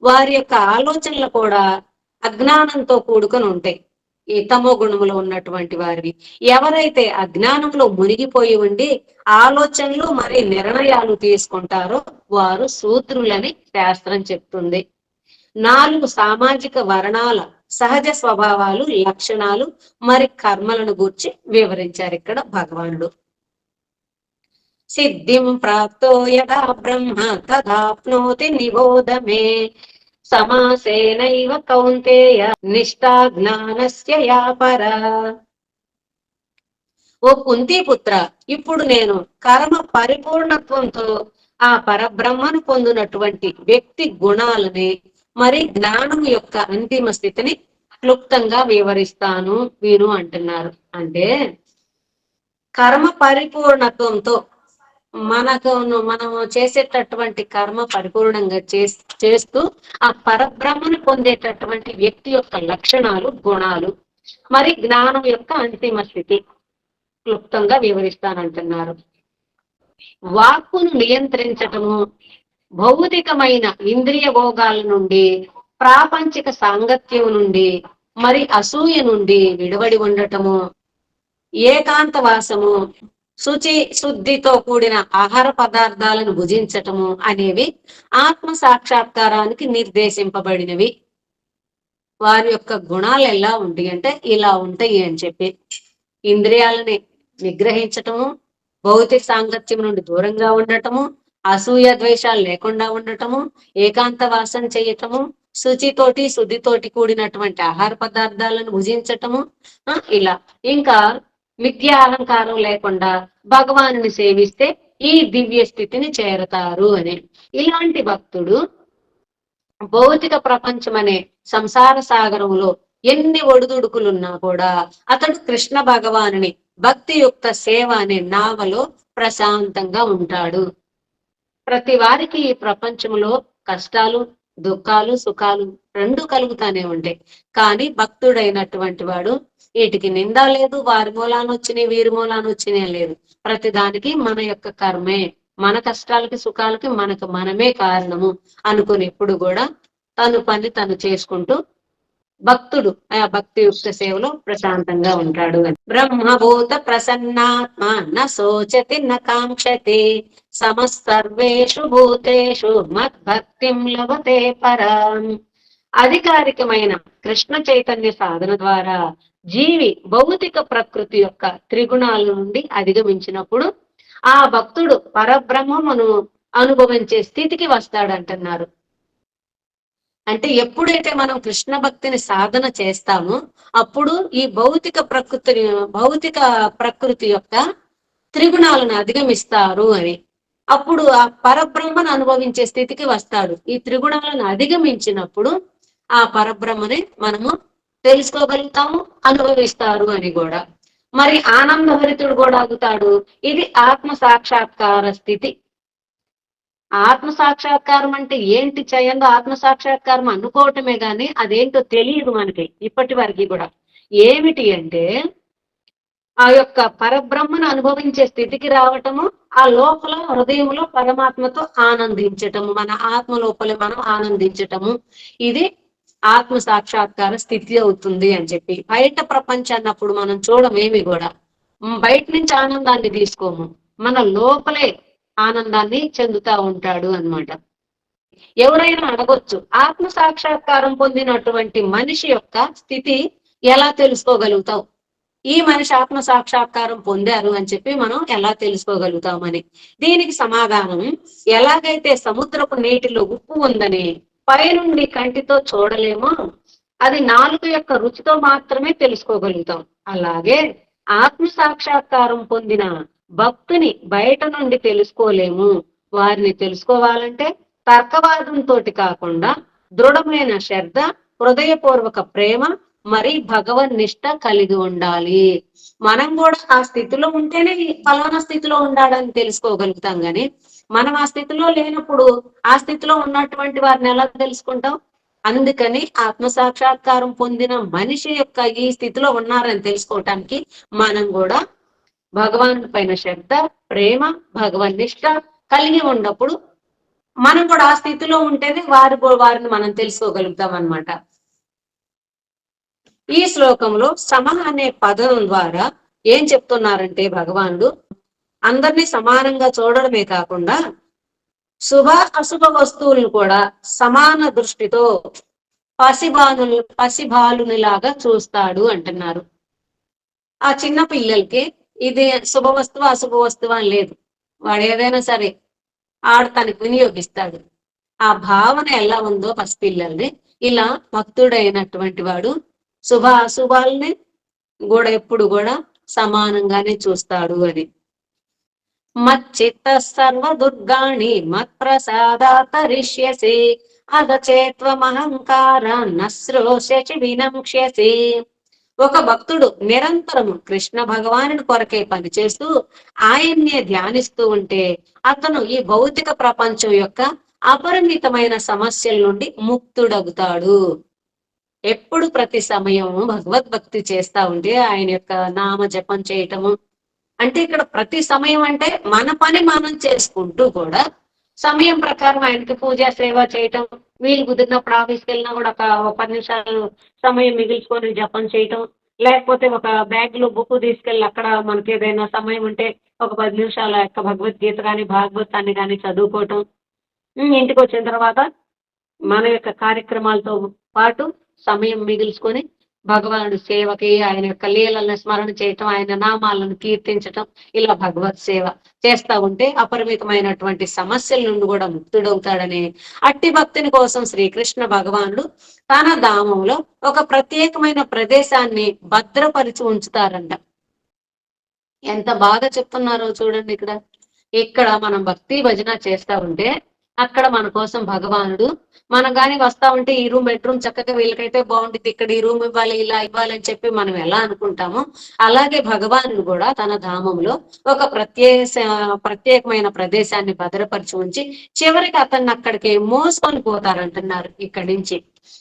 వారి యొక్క ఆలోచనలు కూడా అజ్ఞానంతో కూడుకొని ఉంటాయి. ఈ తమో గుణములో ఉన్నటువంటి వారివి. ఎవరైతే అజ్ఞానంలో మునిగిపోయి ఉండి ఆలోచనలు మరి నిర్ణయాలు తీసుకుంటారో వారు శూద్రులని శాస్త్రం చెప్తుంది. 4 సామాజిక వర్ణాల సహజ స్వభావాలు, లక్షణాలు మరి కర్మలను గూర్చి వివరించారు ఇక్కడ భగవానుడు. సిద్ధిం ప్రాప్తో యదా బ్రహ్మ తదాప్నోతి నిబోధమే సమాసేనైవ కౌంతేయ నిష్టా జ్ఞానస్య యా పరా. ఓ కుంతీపుత్ర, ఇప్పుడు నేను కర్మ పరిపూర్ణత్వంతో ఆ పరబ్రహ్మను పొందినటువంటి వ్యక్తి గుణాలని మరి జ్ఞానం యొక్క అంతిమ స్థితిని క్లుప్తంగా వివరిస్తాను వీరు అంటున్నారు. అంటే కర్మ పరిపూర్ణత్వంతో మనము చేసేటటువంటి కర్మ పరిపూర్ణంగా చేస్తూ ఆ పరబ్రహ్మను పొందేటటువంటి వ్యక్తి యొక్క లక్షణాలు, గుణాలు మరి జ్ఞానం యొక్క అంతిమ స్థితి క్లుప్తంగా వివరిస్తానంటున్నారు. వాక్కును నియంత్రించటము, భౌతికమైన ఇంద్రియ భోగాల నుండి, ప్రాపంచిక సాంగత్యం నుండి మరి అసూయ నుండి విడివడి ఉండటము, ఏకాంతవాసము, శుద్ధితో కూడిన ఆహార పదార్థాలను భుజించటము అనేవి ఆత్మ సాక్షాత్కారానికి నిర్దేశింపబడినవి. వారి యొక్క గుణాలు ఎలా ఉంటాయి అంటే ఇలా ఉంటాయి అని చెప్పి. ఇంద్రియాలని నిగ్రహించటము, భౌతిక సాంగత్యం నుండి దూరంగా ఉండటము, అసూయ ద్వేషాలు లేకుండా ఉండటము, ఏకాంత వాసన చేయటము, శుద్ధితోటి కూడినటువంటి ఆహార పదార్థాలను భుజించటము, ఇలా ఇంకా మిథ్యా అహంకారం లేకుండా భగవానుని సేవిస్తే ఈ దివ్య స్థితిని చేరతారు అని. ఇలాంటి భక్తుడు భౌతిక ప్రపంచం అనే సంసార సాగరంలో ఎన్ని ఒడిదుడుకులున్నా కూడా అతడు కృష్ణ భగవానుని భక్తియుక్త సేవ అనే నావలో ప్రశాంతంగా ఉంటాడు. ప్రతి వారికి ఈ ప్రపంచంలో కష్టాలు, దుఃఖాలు, సుఖాలు రెండు కలుగుతానే ఉంటాయి. కానీ భక్తుడైనటువంటి వాడు వీటికి నింద లేదు, వారి మూలాన వచ్చినాయి వీరి మూలాన వచ్చినాయి లేదు. ప్రతి దానికి మన యొక్క కర్మే, మన కష్టాలకి సుఖాలకి మనమే కారణము అనుకుని ఎప్పుడు కూడా తను పని తను చేసుకుంటూ భక్తుడు ఆ భక్తియుక్త సేవలో ప్రశాంతంగా ఉంటాడు. బ్రహ్మభూత ప్రసన్నాత్మ న శోచతి న కాంక్షతి సమస్సర్వేషు భూతేషు మద్భక్తిం లభతే పరాం. అధికారికమైన కృష్ణ చైతన్య సాధన ద్వారా జీవి భౌతిక ప్రకృతి యొక్క త్రిగుణాల నుండి అధిగమించినప్పుడు ఆ భక్తుడు పరబ్రహ్మమును అనుభవించే స్థితికి వస్తాడంటున్నారు. అంటే ఎప్పుడైతే మనం కృష్ణ భక్తిని సాధన చేస్తామో అప్పుడు ఈ భౌతిక ప్రకృతి యొక్క త్రిగుణాలను అధిగమిస్తారు అని. అప్పుడు ఆ పరబ్రహ్మను అనుభవించే స్థితికి వస్తాడు. ఈ త్రిగుణాలను అధిగమించినప్పుడు ఆ పరబ్రహ్మని మనము తెలుసుకోగలుగుతాము, అనుభవిస్తారు అని కూడా. మరి ఆనందభరితుడు కూడా అవుతాడు. ఇది ఆత్మ సాక్షాత్కార స్థితి. ఆత్మ సాక్షాత్కారం అంటే ఏంటి చేయందో ఆత్మ సాక్షాత్కారం అనుకోవటమే గాని అదేంటో తెలియదు మనకి ఇప్పటి వరకు కూడా. ఏమిటి అంటే ఆ యొక్క పరబ్రహ్మను అనుభవించే స్థితికి రావటము, ఆ లోపల హృదయంలో పరమాత్మతో ఆనందించటము, మన ఆత్మ లోపల మనం ఆనందించటము, ఇది ఆత్మ సాక్షాత్కార స్థితి అవుతుంది అని చెప్పి. బయట ప్రపంచాన్నప్పుడు మనం చూడమేమి కూడా, బయట నుంచి ఆనందాన్ని తీసుకోము, మన లోపలే ఆనందాన్ని చెందుతా ఉంటాడు అన్నమాట. ఎవరైనా అడగొచ్చు, ఆత్మ సాక్షాత్కారం పొందినటువంటి మనిషి యొక్క స్థితి ఎలా తెలుసుకోగలుగుతావు ఈ మనిషి ఆత్మ సాక్షాత్కారం పొందారు అని చెప్పి మనం ఎలా తెలుసుకోగలుగుతామని. దీనికి సమాధానం, ఎలాగైతే సముద్రపు నీటిలో ఉప్పు ఉందని పైనుండి కంటితో చూడలేమో, అది నాలుక యొక్క రుచితో మాత్రమే తెలుసుకోగలుగుతాం. అలాగే ఆత్మ సాక్షాత్కారం పొందిన భక్తుని బయట నుండి తెలుసుకోలేము. వారిని తెలుసుకోవాలంటే తర్కవాదంతో కాకుండా దృఢమైన శ్రద్ధ, హృదయపూర్వక ప్రేమ, మరి భగవన్నిష్ట కలిగి ఉండాలి. మనం కూడా ఆ స్థితిలో ఉంటేనే ఫలానా స్థితిలో ఉండాలని తెలుసుకోగలుగుతాం గాని, మనం ఆ స్థితిలో లేనప్పుడు ఆ స్థితిలో ఉన్నటువంటి వారిని ఎలా తెలుసుకుంటాం? అందుకని ఆత్మ సాక్షాత్కారం పొందిన మనిషి యొక్క ఈ స్థితిలో ఉన్నారని తెలుసుకోవటానికి మనం కూడా భగవాన్ పైన శ్రద్ధ, ప్రేమ, భగవన్నిష్ట కలిగి ఉన్నప్పుడు మనం కూడా ఆ స్థితిలో ఉంటేనే వారిని మనం తెలుసుకోగలుగుతాం అన్నమాట. ఈ శ్లోకంలో సమ అనే పదం ద్వారా ఏం చెప్తున్నారంటే భగవానుడు అందరినీ సమానంగా చూడడమే కాకుండా శుభ అశుభ వస్తువులను కూడా సమాన దృష్టితో పసిబాలునిలాగా చూస్తాడు అంటున్నారు. ఆ చిన్న పిల్లలకి ఇది శుభ వస్తువు అశుభ వస్తువు అని లేదు. వాడు ఏదైనా సరే తనకు వినియోగిస్తాడు. ఆ భావన ఎలా ఉందో పసిపిల్లల్ని, ఇలా భక్తుడైనటువంటి వాడు శుభ అశుభాలని కూడా ఎప్పుడు కూడా సమానంగానే చూస్తాడు అని. మచ్చిత్త సర్వ దుర్గాణి మత్ప్రసాదాతరిష్యసి అదచేత్వమహంకార నశ్రోష్యసి వినంక్ష్యసి. ఒక భక్తుడు నిరంతరము కృష్ణ భగవానుని కొరకే పనిచేస్తూ ఆయన్నే ధ్యానిస్తూ ఉంటే అతను ఈ భౌతిక ప్రపంచం యొక్క అపరిమితమైన సమస్యల నుండి ముక్తుడవుతాడు. ఎప్పుడు ప్రతి సమయము భగవద్భక్తి చేస్తా ఉంటే ఆయన యొక్క నామ జపం చేయటము అంటే, ఇక్కడ ప్రతి సమయం అంటే మన పని మనం చేసుకుంటూ కూడా సమయం ప్రకారం ఆయనకి పూజ సేవ చేయటం, వీలు కుదిరినప్పుడు ఆఫీస్కి వెళ్ళినా కూడా ఒక 10 నిమిషాలు సమయం మిగిల్చుకొని జపం చేయటం, లేకపోతే ఒక బ్యాగ్ లో బుక్ తీసుకెళ్ళి అక్కడ మనకి ఏదైనా సమయం ఉంటే ఒక 10 నిమిషాల యొక్క భగవద్గీత కానీ భాగవతాన్ని కానీ చదువుకోవటం, ఇంటికి వచ్చిన తర్వాత మన యొక్క కార్యక్రమాలతో పాటు సమయం మిగిల్చుకొని భగవానుడు సేవకి, ఆయన యొక్క లీలలను స్మరణ చేయటం, ఆయన నామాలను కీర్తించటం, ఇలా భగవత్ సేవ చేస్తా ఉంటే అపరిమితమైనటువంటి సమస్యల నుండి కూడా ముక్తుడవుతాడని, అట్టి భక్తుని కోసం శ్రీకృష్ణ భగవానుడు తన ధామంలో ఒక ప్రత్యేకమైన ప్రదేశాన్ని భద్రపరిచి ఉంచుతారంట. ఎంత బాగా చెప్తున్నారో చూడండి. ఇక్కడ మనం భక్తి భజన చేస్తా ఉంటే అక్కడ మన కోసం భగవానుడు మనం కానీ వస్తా ఉంటే ఈ రూమ్ బెడ్రూమ్ చక్కగా వీళ్ళకైతే బాగుంటుంది, ఇక్కడ ఈ రూమ్ ఇవ్వాలి, ఇలా ఇవ్వాలి అని చెప్పి మనం ఎలా అనుకుంటామో అలాగే భగవానుడు కూడా తన ధామంలో ఒక ప్రత్యేకమైన ప్రదేశాన్ని భద్రపరిచి ఉంచి చివరికి అతన్ని అక్కడికి మోసుకొని పోతారంటున్నారు ఇక్కడి నుంచి.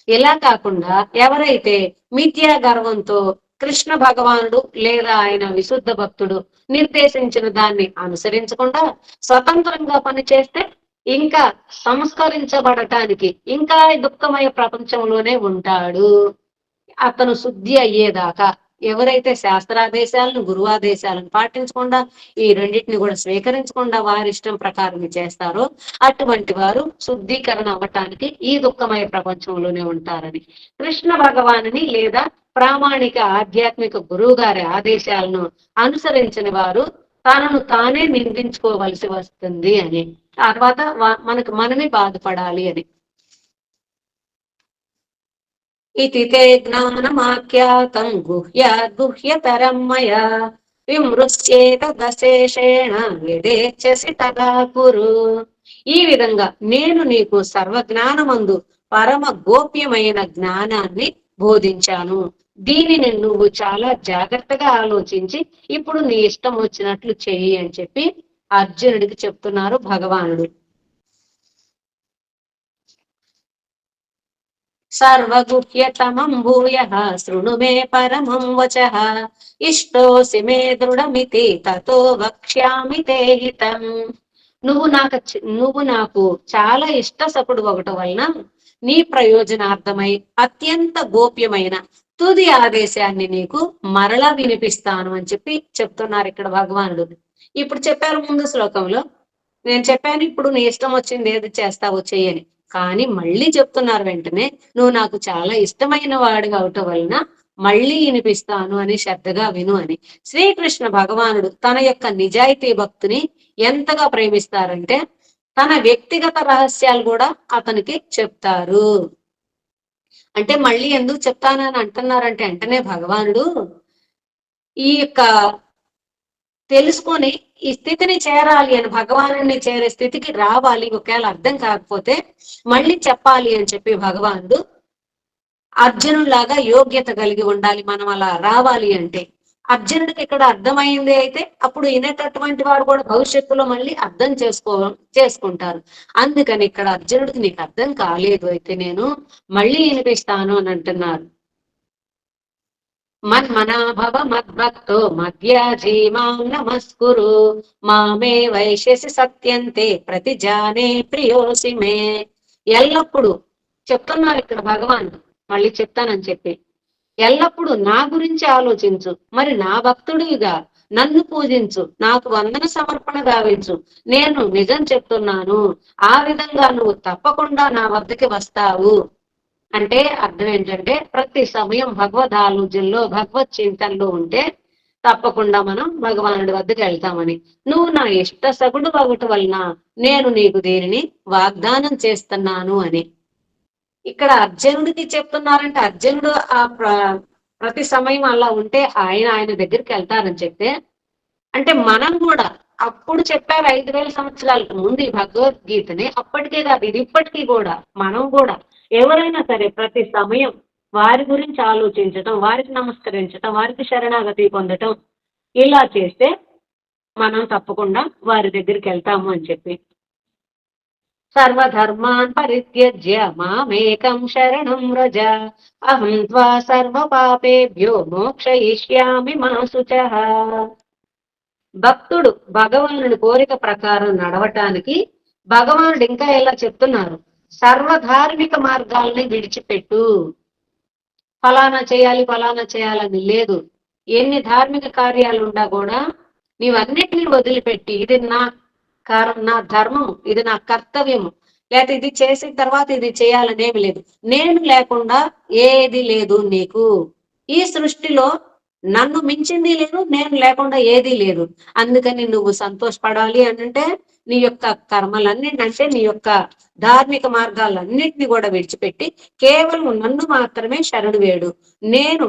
ఇలా కాకుండా ఎవరైతే మిథ్యా గర్వంతో కృష్ణ భగవానుడు లేదా ఆయన విశుద్ధ భక్తుడు నిర్దేశించిన దాన్ని అనుసరించకుండా స్వతంత్రంగా పనిచేస్తే ఇంకా సంస్కరించబడటానికి ఇంకా దుఃఖమయ ప్రపంచంలోనే ఉంటాడు. అతను శుద్ధి అయ్యేదాకా ఎవరైతే శాస్త్రాదేశాలను గురువాదేశాలను పాటించకుండా ఈ రెండింటిని కూడా స్వీకరించకుండా వారి ఇష్టం ప్రకారం చేస్తారో అటువంటి వారు శుద్ధీకరణ అవ్వటానికి ఈ దుఃఖమయ ప్రపంచంలోనే ఉంటారని, కృష్ణ భగవానుని లేదా ప్రామాణిక ఆధ్యాత్మిక గురువు గారి ఆదేశాలను అనుసరించిన వారు తనను తానే నిందించుకోవలసి వస్తుంది అని, తర్వాత మనమే బాధపడాలి అని. ఇతి తే జ్ఞానమాఖ్యాతం గుహ్యతరం మయా విమృశ్యేతదశేషేణ యదేచ్ఛసి తదా కురు. ఈ విధంగా నేను నీకు సర్వజ్ఞానమందు పరమ గోప్యమైన జ్ఞానాన్ని బోధించాను. దీనిని నువ్వు చాలా జాగ్రత్తగా ఆలోచించి ఇప్పుడు నీ ఇష్టం వచ్చినట్లు చెయ్యి అని చెప్పి అర్జునుడికి చెప్తున్నారు భగవానుడు. సర్వగుహ్యతమం భూయః శృణు మే పరమం వచః ఇష్టోసి మే దృఢమితి తతో వక్ష్యామి తే హితం. నువ్వు నాకు చాలా ఇష్ట సకుడు ఒకటి వలన నీ ప్రయోజనార్థమై అత్యంత గోప్యమైన తుది ఆదేశాన్ని నీకు మరలా వినిపిస్తాను అని చెప్పి చెప్తున్నారు ఇక్కడ భగవానుడు. ఇప్పుడు చెప్పారు ముందు శ్లోకంలో, నేను చెప్పాను ఇప్పుడు నీ ఇష్టం వచ్చింది ఏది చేస్తావో చెయ్యని, కానీ మళ్ళీ చెప్తున్నారు వెంటనే నువ్వు నాకు చాలా ఇష్టమైన వాడిగా అవటం వలన మళ్ళీ వినిపిస్తాను అని శ్రద్ధగా విను అని. శ్రీకృష్ణ భగవానుడు తన యొక్క నిజాయితీ భక్తుని ఎంతగా ప్రేమిస్తారంటే తన వ్యక్తిగత రహస్యాలు కూడా అతనికి చెప్తారు. అంటే మళ్ళీ ఎందుకు చెప్తానని అంటున్నారంటే వెంటనే భగవానుడు ఈ యొక్క తెలుసుకొని ఈ స్థితిని చేరాలి అని, భగవానుడిని చేరే స్థితికి రావాలి, ఒకవేళ అర్థం కాకపోతే మళ్ళీ చెప్పాలి అని చెప్పి భగవానుడు అర్జునుడిలాగా యోగ్యత కలిగి ఉండాలి మనం అలా రావాలి అంటే. అర్జునుడికి ఇక్కడ అర్థమైంది అయితే అప్పుడు వినేటటువంటి వాడు కూడా భవిష్యత్తులో మళ్ళీ అర్థం చేసుకుంటారు. అందుకని ఇక్కడ అర్జునుడికి నీకు అర్థం కాలేదు అయితే నేను మళ్ళీ వినిపిస్తాను అని అంటున్నారు. మన్మనాభవ మద్భక్తో మధ్యాజీ మాం నమస్కురు మామే వైశ్యసి సత్యంతే ప్రతిజానే ప్రియోసి మే. ఎల్లప్పుడు చెప్తున్నారు ఇక్కడ భగవాన్, మళ్ళీ చెప్తానని చెప్పి, ఎల్లప్పుడు నా గురించి ఆలోచించు, మరి నా భక్తుడిగా నన్ను పూజించు, నాకు వందన సమర్పణ గావించు, నేను నిజం చెప్తున్నాను, ఆ విధంగా నువ్వు తప్పకుండా నా వద్దకి వస్తావు. అంటే అర్థం ఏంటంటే ప్రతి సమయం భగవద్ ఆలోచనలో భగవత్ చింతనలో ఉంటే తప్పకుండా మనం భగవానుడి వద్దకు వెళ్తామని. నువ్వు నా ఇష్ట సగుడు ఒకటి వలన నేను నీకు దీనిని వాగ్దానం చేస్తున్నాను అని. ఇక్కడ అర్జునుడికి చెప్తున్నారంటే అర్జునుడు ఆ ప్రతి సమయం అలా ఉంటే ఆయన దగ్గరికి వెళ్తారని చెప్తే, అంటే మనం కూడా అప్పుడు చెప్పారు 5000 సంవత్సరాలకు ముందు ఈ భగవద్గీతని, అప్పటికే కాదు ఇది ఇప్పటికీ కూడా మనం కూడా ఎవరైనా సరే ప్రతి సమయం వారి గురించి ఆలోచించటం, వారికి నమస్కరించటం, వారికి శరణాగతి పొందటం, ఇలా చేస్తే మనం తప్పకుండా వారి దగ్గరికి వెళ్తాము అని చెప్పి. సర్వధర్మాన్ పరిత్యజ్య మామేకం శరణం వ్రజ అహం త్వా సర్వ పాపేభ్యో మోక్షయిష్యామి మా శుచః. భక్తుడు భగవానుడి కోరిక ప్రకారం నడవటానికి భగవానుడు ఇంకా ఎలా చెప్తున్నారు, సర్వధార్మిక మార్గాల్ని విడిచిపెట్టు. ఫలానా చేయాలని లేదు. ఎన్ని ధార్మిక కార్యాలు ఉండా కూడా నీవన్నిటినీ వదిలిపెట్టి ఇది నా ధర్మం, ఇది నా కర్తవ్యము, లేకపోతే ఇది చేసిన తర్వాత ఇది చేయాలనేమి లేదు, నేను లేకుండా ఏది లేదు నీకు, ఈ సృష్టిలో నన్ను మించింది లేదు, నేను లేకుండా ఏదీ లేదు. అందుకని నువ్వు సంతోషపడాలి అంటే నీ యొక్క కర్మలన్నింటే నీ యొక్క ధార్మిక మార్గాలన్నింటినీ కూడా విడిచిపెట్టి కేవలం నన్ను మాత్రమే శరణు వేడు. నేను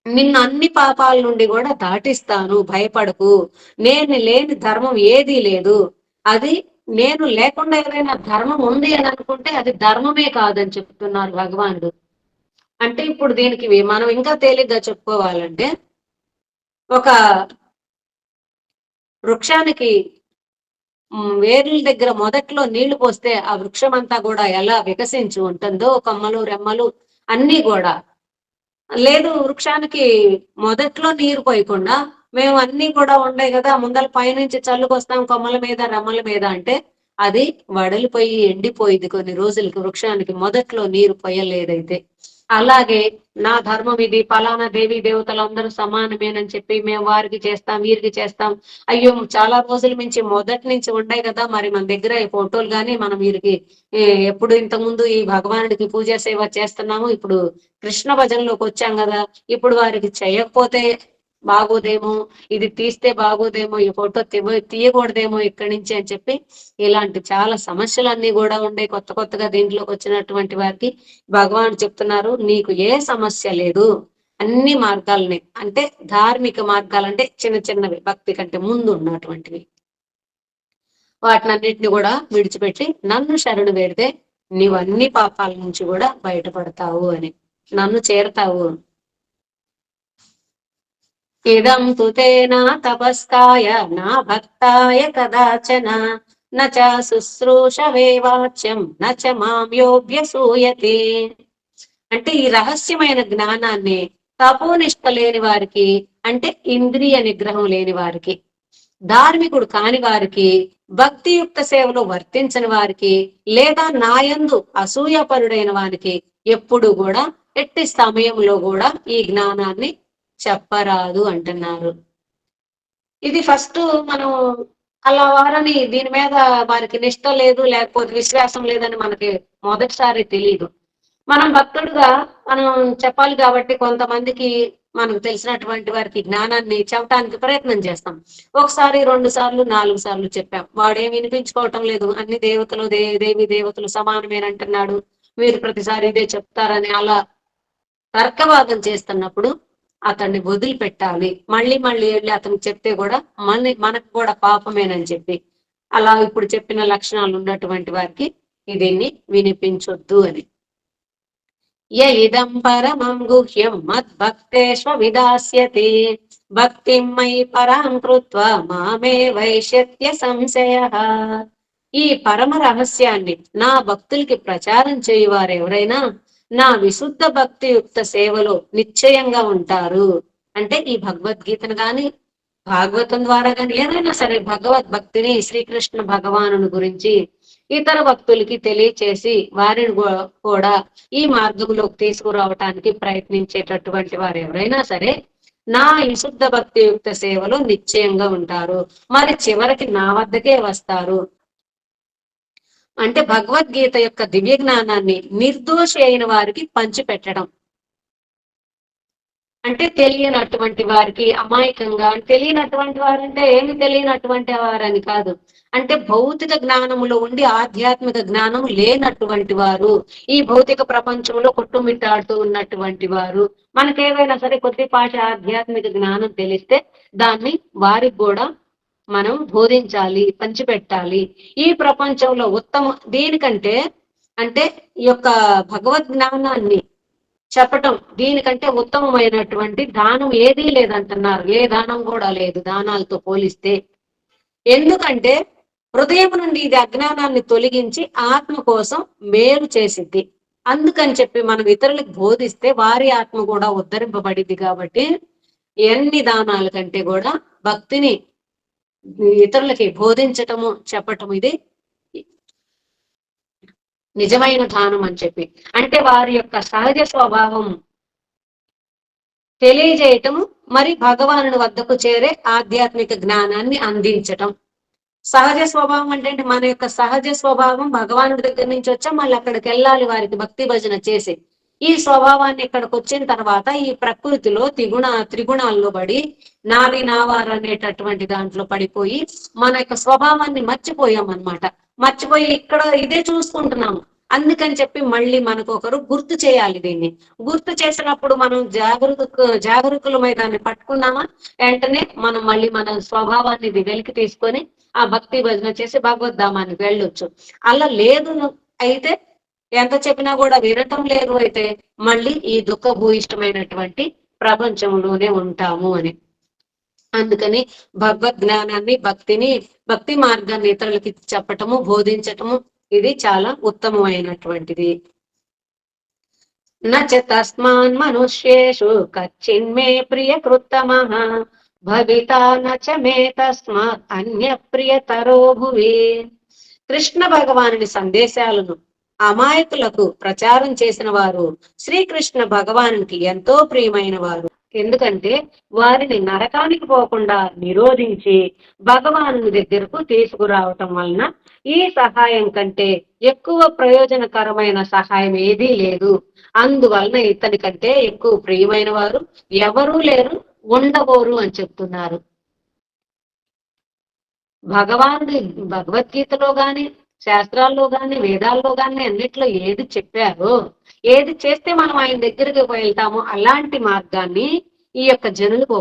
నిన్ను అన్ని పాపాల నుండి కూడా దాటిస్తాను, భయపడకు. నేను లేని ధర్మం ఏదీ లేదు. అది నేను లేకుండా ఏదైనా ధర్మం ఉంది అని అనుకుంటే అది ధర్మమే కాదని చెప్తున్నారు భగవానుడు. అంటే ఇప్పుడు దీనికి మనం ఇంకా తేలిగ్గా చెప్పుకోవాలంటే, ఒక వృక్షానికి వేర్ల దగ్గర మొదట్లో నీళ్లు పోస్తే ఆ వృక్షం అంతా కూడా ఎలా వికసించి ఉంటుందో, కొమ్మలు రెమ్మలు అన్ని కూడా, లేదు వృక్షానికి మొదట్లో నీరు పోయకుండా మేము అన్ని కూడా ఉండే కదా ముందల పైనుంచి చల్లుకొస్తాం కొమ్మల మీద రెమ్మల మీద అంటే అది వడలిపోయి ఎండిపోయింది కొన్ని రోజులకి, వృక్షానికి మొదట్లో నీరు పోయలేదైతే. అలాగే నా ధర్మం ఇది, ఫలానా దేవి దేవతలు అందరూ సమానమేనని చెప్పి మేము వారికి చేస్తాం వీరికి చేస్తాం, అయ్యో చాలా రోజుల నుంచి మొదటి నుంచి ఉన్నాయి కదా, మరి మన దగ్గర ఈ ఫోటోలు కానీ మనం వీరికి ఎప్పుడు ఇంతకుముందు ఈ భగవానుడికి పూజ సేవ చేస్తున్నాము, ఇప్పుడు కృష్ణ భజనలోకి వచ్చాం కదా, ఇప్పుడు వారికి చేయకపోతే బాగోదేమో, ఇది తీస్తే బాగోదేమో, ఈ ఫోటో తీయకూడదేమో ఇక్కడి నుంచి అని చెప్పి ఇలాంటి చాలా సమస్యలన్నీ కూడా ఉండే కొత్తగా దీంట్లోకి వచ్చినటువంటి వారికి భగవాన్ చెప్తున్నారు, నీకు ఏ సమస్య లేదు, అన్ని మార్గాలని, అంటే ధార్మిక మార్గాలంటే చిన్నవి భక్తి కంటే ముందు ఉన్నటువంటివి, వాటినన్నిటిని కూడా విడిచిపెట్టి నన్ను శరణు వేడితే నీవు అన్ని పాపాల నుంచి కూడా బయటపడతావు అని, నన్ను చేరతావు. ఇదం తుతేనా తపస్కాయ నా భక్తాయ కదాచన నచ శుశ్రూషవే వాచ్యం నచ మామ్యోభ్యసూయతే. అంటే ఈ రహస్యమైన జ్ఞానాన్ని తపోనిష్ట లేని వారికి, అంటే ఇంద్రియ నిగ్రహం లేని వారికి, ధార్మికుడు కాని వారికి, భక్తియుక్త సేవలో వర్తించని వారికి, లేదా నాయందు అసూయపరుడైన వారికి ఎప్పుడు కూడా ఎట్టి సమయంలో కూడా ఈ జ్ఞానాన్ని చెప్పరాదు అంటున్నారు. ఇది ఫస్ట్ మనం అలా వారని దీని మీద వారికి నిష్ట లేదు లేకపోతే విశ్వాసం లేదని మనకి మొదటిసారి తెలియదు. మనం భక్తుడుగా మనం చెప్పాలి కాబట్టి కొంతమందికి మనకు తెలిసినటువంటి వారికి జ్ఞానాన్ని చెప్పడానికి ప్రయత్నం చేస్తాం. ఒకసారి 2 సార్లు 4 సార్లు చెప్పాం, వాడేం వినిపించుకోవటం లేదు. అన్ని దేవతలు దేవి దేవతలు సమానమేనంటున్నాడు, మీరు ప్రతిసారి ఇదే చెప్తారని అలా తర్కవాదం చేస్తున్నప్పుడు అతన్ని వదిలిపెట్టాలి. మళ్ళీ మళ్ళీ వెళ్ళి అతనికి చెప్తే కూడా మనకు కూడా పాపమేనని చెప్పి, అలా ఇప్పుడు చెప్పిన లక్షణాలు ఉన్నటువంటి వారికి దీన్ని వినిపించొద్దు అని. ఇదం పరమం గుహ్యం మద్భక్తేష్వ విదాస్యతి భక్తిం మయి పరాం కృత్వా మామే వైశ్యత్య సంశయః. ఈ పరమ రహస్యాన్ని నా భక్తులకి ప్రచారం చేయువారు ఎవరైనా నా విశుద్ధ భక్తియుక్త సేవలో నిశ్చయంగా ఉంటారు. అంటే ఈ భగవద్గీతను గాని భాగవతం ద్వారా గాని ఏదైనా సరే భగవద్భక్తిని శ్రీకృష్ణ భగవానుని గురించి ఇతర భక్తులకి తెలియచేసి వారిని కూడా ఈ మార్గంలోకి తీసుకురావటానికి ప్రయత్నించేటటువంటి వారు ఎవరైనా సరే నా విశుద్ధ భక్తియుక్త సేవలో నిశ్చయంగా ఉంటారు. మరి చివరికి నా వద్దకే వస్తారు. అంటే భగవద్గీత యొక్క దివ్య జ్ఞానాన్ని నిర్దోషి అయిన వారికి పంచిపెట్టడం. అంటే తెలియనటువంటి వారికి, అమాయకంగా, తెలియనటువంటి వారంటే ఏమి తెలియనటువంటి వారని కాదు, అంటే భౌతిక జ్ఞానములో ఉండి ఆధ్యాత్మిక జ్ఞానం లేనటువంటి వారు, ఈ భౌతిక ప్రపంచంలో కొట్టుమిట్టాడుతూ ఉన్నటువంటి వారు, మనకేవైనా సరే కొద్దిపాటి ఆధ్యాత్మిక జ్ఞానం తెలిస్తే దాన్ని వారికి కూడా మనం బోధించాలి, పంచిపెట్టాలి. ఈ ప్రపంచంలో దీనికంటే అంటే ఈ యొక్క భగవద్ జ్ఞానాన్ని చెప్పటం దీనికంటే ఉత్తమమైనటువంటి దానం ఏదీ లేదంటున్నారు. ఏ దానం కూడా లేదు దానాలతో పోలిస్తే. ఎందుకంటే హృదయం నుండి ఇది అజ్ఞానాన్ని తొలగించి ఆత్మ కోసం మేలు చేసిద్ది. అందుకని చెప్పి మనం ఇతరులకు బోధిస్తే వారి ఆత్మ కూడా ఉద్ధరింపబడిద్ది. కాబట్టి ఎన్ని దానాల కంటే కూడా భక్తిని ఇతరులకి బోధించటము, చెప్పటము ఇది నిజమైన దానం అని చెప్పి. అంటే వారి యొక్క సహజ స్వభావం తెలియజేయటము, మరి భగవానుని వద్దకు చేరే ఆధ్యాత్మిక జ్ఞానాన్ని అందించటం. సహజ స్వభావం అంటే మన యొక్క సహజ స్వభావం భగవానుడి దగ్గర నుంచి వచ్చా మళ్ళీ అక్కడికి వెళ్ళాలి వారికి భక్తి భజన చేసి. ఈ స్వభావాన్ని ఇక్కడికి వచ్చిన తర్వాత ఈ ప్రకృతిలో త్రిగుణాల్లో పడి నాది నావారు అనేటటువంటి దాంట్లో పడిపోయి మన యొక్క స్వభావాన్ని మర్చిపోయాం అన్నమాట. మర్చిపోయి ఇక్కడ ఇదే చూసుకుంటున్నాము. అందుకని చెప్పి మళ్ళీ మనకు ఒకరు గుర్తు చేయాలి. దీన్ని గుర్తు చేసినప్పుడు మనం జాగరూకులమై దాన్ని పట్టుకున్నామా వెంటనే మనం మళ్ళీ మన స్వభావాన్ని వెలికి తీసుకొని ఆ భక్తి భజన చేసి భగవద్ధామానికి వెళ్ళొచ్చు. అలా లేదు అయితే, ఎంత చెప్పినా కూడా వినటం లేదు అయితే మళ్ళీ ఈ దుఃఖభూయిష్టమైనటువంటి ప్రపంచంలోనే ఉంటాము అని. అందుకని భగవద్ జ్ఞానాన్ని, భక్తి మార్గాన్ని ఇతరులకి చెప్పటము, బోధించటము ఇది చాలా ఉత్తమమైనటువంటిది. నచ తస్మాన్ మనుష్యేషు కచ్చిన్మే ప్రియ కృత్తమః భవితా నచ మే తస్మాత్ అన్య ప్రియతరో భువి. కృష్ణ భగవానుని సందేశాలను అమాయకులకు ప్రచారం చేసిన వారు శ్రీకృష్ణ భగవానునికి ఎంతో ప్రియమైన వారు. ఎందుకంటే వారిని నరకానికి పోకుండా నిరోధించి భగవానుని దగ్గరకు తీసుకురావటం వలన ఈ సహాయం కంటే ఎక్కువ ప్రయోజనకరమైన సహాయం ఏదీ లేదు. అందువలన ఇతని కంటే ఎక్కువ ప్రియమైన వారు ఎవరూ లేరు, ఉండబోరు అని చెప్తున్నారు. భగవానుడి భగవద్గీతలో గాని, శాస్త్రాల్లో గాని, వేదాల్లో గాని అన్నిట్లో ఏది చెప్పారో, ఏది చేస్తే మనం ఆయన దగ్గరికి వెళ్తామో అలాంటి మార్గాన్ని ఈ యొక్క జనులకు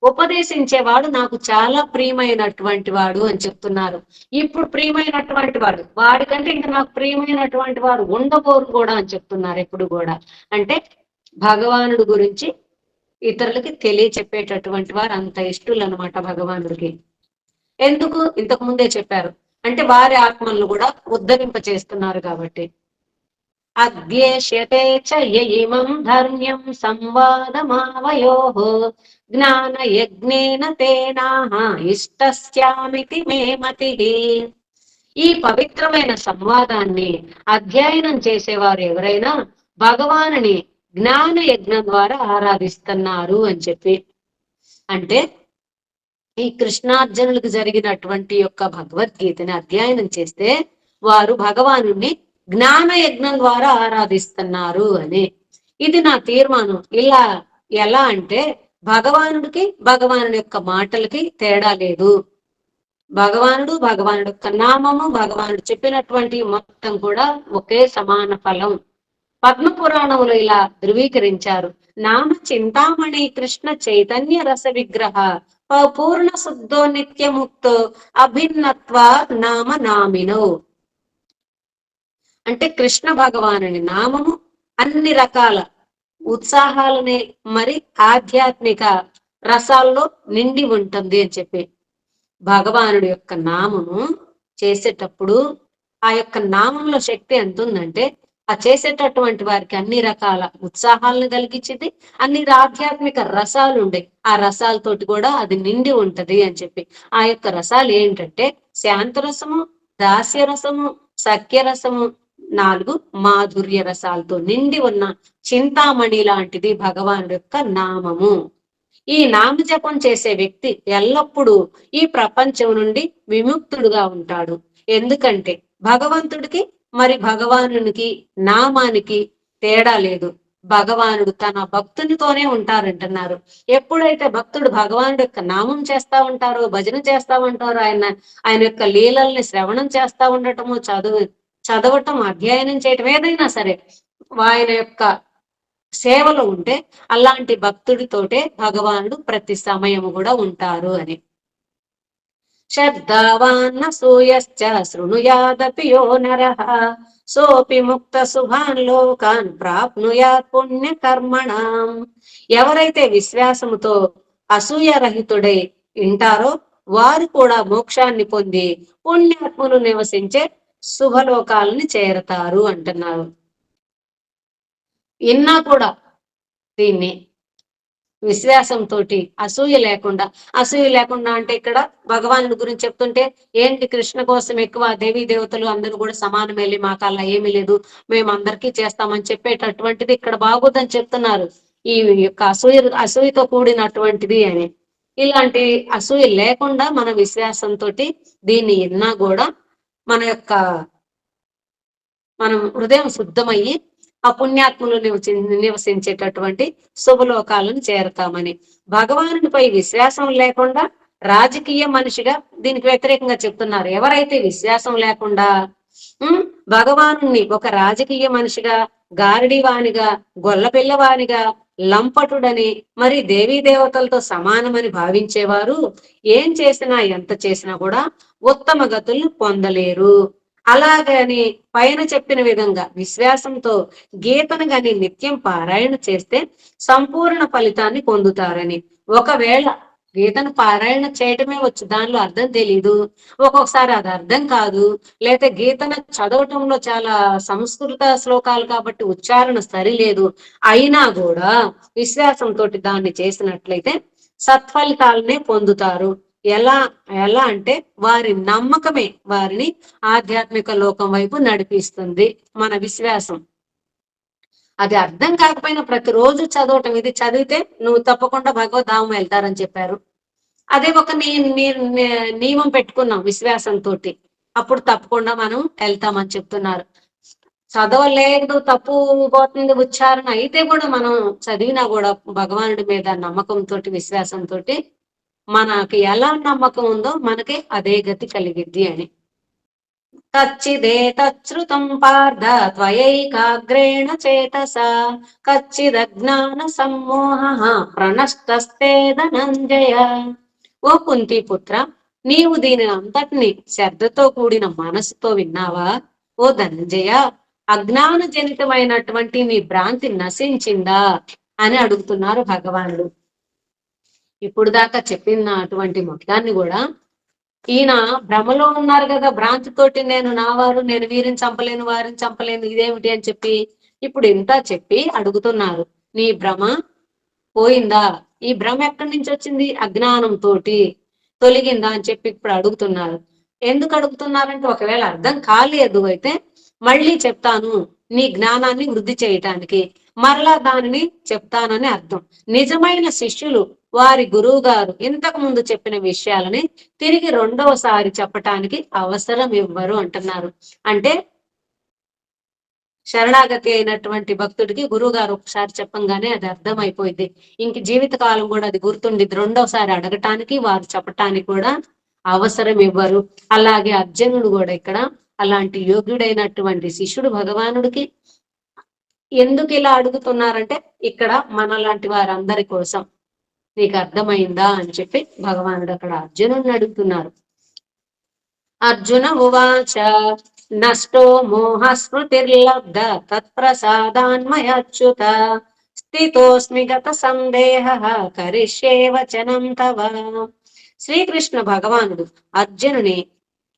ఉపదేశించేవాడు నాకు చాలా ప్రియమైనటువంటి వాడు అని చెప్తున్నారు. ఇప్పుడు ప్రియమైనటువంటి వాడు, వాడికంటే ఇంకా నాకు ప్రియమైనటువంటి వాడు ఉండబోరు కూడా అని చెప్తున్నారు. ఎప్పుడు కూడా అంటే భగవానుడి గురించి ఇతరులకి తెలియచెప్పేటటువంటి వారు అంత ఇష్టలు అనమాట భగవానుడికి. ఎందుకు? ఇంతకు ముందే చెప్పారు, అంటే వారి ఆత్మలను కూడా ఉద్ధరింప చేస్తున్నారు కాబట్టి. అద్యేష్యతే చ ఇమం ధర్మ్యం సంవాదమావయోః జ్ఞాన యజ్ఞేన తేనాః ఇష్టస్యామితి మే మతిః. ఈ పవిత్రమైన సంవాదాన్ని అధ్యయనం చేసేవారు ఎవరైనా భగవానుని జ్ఞాన యజ్ఞం ద్వారా ఆరాధిస్తున్నారు అని చెప్పి. అంటే ఈ కృష్ణార్జునులకు జరిగినటువంటి యొక్క భగవద్గీతని అధ్యయనం చేస్తే వారు భగవానుని జ్ఞాన యజ్ఞం ద్వారా ఆరాధిస్తున్నారు అని. ఇది నా తీర్మానం. ఇలా ఎలా అంటే భగవానుడికి భగవానుడి యొక్క మాటలకి తేడా లేదు. భగవానుడు యొక్క నామము, భగవానుడు చెప్పినటువంటి మొత్తం కూడా ఒకే సమాన ఫలం. పద్మ పురాణములు ఇలా ధృవీకరించారు. నామ చింతామణి కృష్ణ చైతన్య రస విగ్రహ పూర్ణ శుద్ధో నిత్యముక్తో అభిన్నత్వ నామ నామినో. అంటే కృష్ణ భగవానుని నామము అన్ని రకాల ఉత్సాహాలనే మరి ఆధ్యాత్మిక రసాల్లో నిండి ఉంటుంది అని చెప్పి, భగవానుడి యొక్క నామము చేసేటప్పుడు ఆ యొక్క నామంలో శక్తి ఎంత ఉందంటే ఆ చేసేటటువంటి వారికి అన్ని రకాల ఉత్సాహాలను కలిగించింది, అన్ని ఆధ్యాత్మిక రసాలు ఉండే ఆ రసాలతోటి కూడా అది నిండి ఉంటది అని చెప్పి. ఆ యొక్క రసాలు ఏంటంటే శాంతరసము, దాస్యరసము, సఖ్యరసము, 4 మాధుర్య రసాలతో నిండి ఉన్న చింతామణి లాంటిది భగవానుడి యొక్క నామము. ఈ నామజపం చేసే వ్యక్తి ఎల్లప్పుడూ ఈ ప్రపంచం నుండి విముక్తుడుగా ఉంటాడు. ఎందుకంటే భగవంతుడికి మరి భగవానునికి నామానికి తేడా లేదు. భగవానుడు తన భక్తునితోనే ఉంటారంటున్నారు. ఎప్పుడైతే భక్తుడు భగవానుడి యొక్క నామం చేస్తా ఉంటారో, భజన చేస్తా ఉంటారో, ఆయన యొక్క లీలల్ని శ్రవణం చేస్తా ఉండటము, చదవటం, అధ్యయనం చేయటం, ఏదైనా సరే ఆయన యొక్క సేవలో ఉంటే అలాంటి భక్తుడితోటే భగవానుడు ప్రతి సమయము కూడా ఉంటారు అని. శ్రద్ధావాన్న సూయశ్చ శృణుయాదపి యో నరః సోపి ముక్త శుభాన్ లోకాన్ ప్రాప్నుయాత్ పుణ్య కర్మణాం. ఎవరైతే విశ్వాసముతో అసూయరహితుడై వింటారో వారు కూడా మోక్షాన్ని పొంది పుణ్యాత్ములు నివసించే శుభలోకాలని చేరతారు అంటున్నారు. విన్నా కూడా దీన్ని విశ్వాసంతో అసూయ లేకుండా అంటే ఇక్కడ భగవానుడి గురించి చెప్తుంటే ఏంటి కృష్ణ కోసం ఎక్కువ దేవీ దేవతలు అందరూ కూడా సమానమేలి మాకు అలా ఏమీ లేదు, మేము అందరికీ చేస్తామని చెప్పేటటువంటిది ఇక్కడ బాగోదని చెప్తున్నారు. ఈ యొక్క అసూయతో కూడినటువంటిది అని. ఇలాంటి అసూయ లేకుండా మన విశ్వాసంతో దీన్ని విన్నా కూడా మనం హృదయం శుద్ధమయ్యి ఆ పుణ్యాత్ములు నివసించేటటువంటి శుభలోకాలను చేరతామని. భగవానుడిపై విశ్వాసం లేకుండా రాజకీయ మనిషిగా దీనికి వ్యతిరేకంగా చెప్తున్నారు. ఎవరైతే విశ్వాసం లేకుండా భగవాను ఒక రాజకీయ మనిషిగా, గారడివానిగా, గొల్లపిల్లవానిగా, లంపటుడని, మరి దేవీ దేవతలతో సమానమని భావించేవారు ఏం చేసినా ఎంత చేసినా కూడా ఉత్తమ గతులు పొందలేరు. అలాగని పైన చెప్పిన విధంగా విశ్వాసంతో గీతను గాని నిత్యం పారాయణ చేస్తే సంపూర్ణ ఫలితాన్ని పొందుతారని. ఒకవేళ గీతను పారాయణ చేయటమే వచ్చు, దానిలో అర్థం తెలీదు, ఒక్కొక్కసారి అది అర్థం కాదు, లేకపోతే గీతను చదవటంలో చాలా సంస్కృత శ్లోకాలు కాబట్టి ఉచ్చారణ సరిలేదు, అయినా కూడా విశ్వాసంతో దాన్ని చేసినట్లయితే సత్ఫలితాలనే పొందుతారు. ఎలా ఎలా అంటే వారి నమ్మకమే వారిని ఆధ్యాత్మిక లోకం వైపు నడిపిస్తుంది. మన విశ్వాసం అది అర్థం కాకపోయినా ప్రతిరోజు చదవటం, ఇది చదివితే నువ్వు తప్పకుండా భగవద్ధామం వెళ్తారని చెప్పారు. అదే ఒక నియమం పెట్టుకున్నాం విశ్వాసంతో, అప్పుడు తప్పకుండా మనం వెళ్తామని చెప్తున్నారు. చదవలేదు, తప్పు పోతుంది ఉచ్చారణ అయితే కూడా మనం చదివినా కూడా భగవానుడి మీద నమ్మకంతో విశ్వాసంతో మనకి ఎలా నమ్మకం ఉందో మనకి అదే గతి కలిగిద్ది అని. కచ్చిదే తచ్చుతం పార్థ త్వయైకాగ్రేణ చేతస కచ్చిదజ్ఞాన సమ్మోహ ప్రణష్టస్తే ధనంజయ. ఓ కుంతి పుత్ర, నీవు దీని అంతటిని శ్రద్ధతో కూడిన మనసుతో విన్నావా? ఓ ధనంజయ, అజ్ఞాన జనితమైనటువంటి నీ భ్రాంతి నశించిందా అని అడుగుతున్నారు భగవానుడు. ఇప్పుడు దాకా చెప్పిన అటువంటి మొత్తాన్ని కూడా ఈయన భ్రమలో ఉన్నారు కదా, భ్రాంతితోటి నేను నేను వీరిని చంపలేను, వారిని చంపలేను, ఇదేమిటి అని చెప్పి ఇప్పుడు ఇంత చెప్పి అడుగుతున్నారు. నీ భ్రమ పోయిందా? ఈ భ్రమ ఎక్కడి నుంచి వచ్చింది? అజ్ఞానంతో తొలగిందా అని చెప్పి ఇప్పుడు అడుగుతున్నారు. ఎందుకు అడుగుతున్నారంటే ఒకవేళ అర్థం కాలేదు అయితే మళ్ళీ చెప్తాను నీ జ్ఞానాన్ని వృద్ధి చేయటానికి, మరలా దానిని చెప్తానని అర్థం. నిజమైన శిష్యులు వారి గురువు గారు ఇంతకు ముందు చెప్పిన విషయాలని తిరిగి రెండవసారి చెప్పటానికి అవసరం ఇవ్వరు అంటున్నారు. అంటే శరణాగతి అయినటువంటి భక్తుడికి గురువు గారు ఒకసారి చెప్పంగానే అది అర్థమైపోయింది. ఇంక జీవితకాలం కూడా అది గుర్తుండిద్ది. రెండోసారి అడగటానికి వారు చెప్పటానికి కూడా అవసరం ఇవ్వరు. అలాగే అర్జునుడు కూడా ఇక్కడ అలాంటి యోగ్యుడైనటువంటి శిష్యుడు భగవానుడికి ఎందుకు ఇలా అడుగుతున్నారంటే ఇక్కడ మనలాంటి వారందరి కోసం. నీకు అర్థమైందా అని చెప్పి భగవానుడు అక్కడ అర్జునుడిని అడుగుతున్నారు. అర్జున ఉవాచ నష్టో మోహ స్మృతిర్లబ్ధ తత్ప్రసాదాన్మయాచ్యుత స్థితోస్మి గత సందేహ కరిష్యే వచనం తవ. శ్రీకృష్ణ భగవానుడు అర్జునుని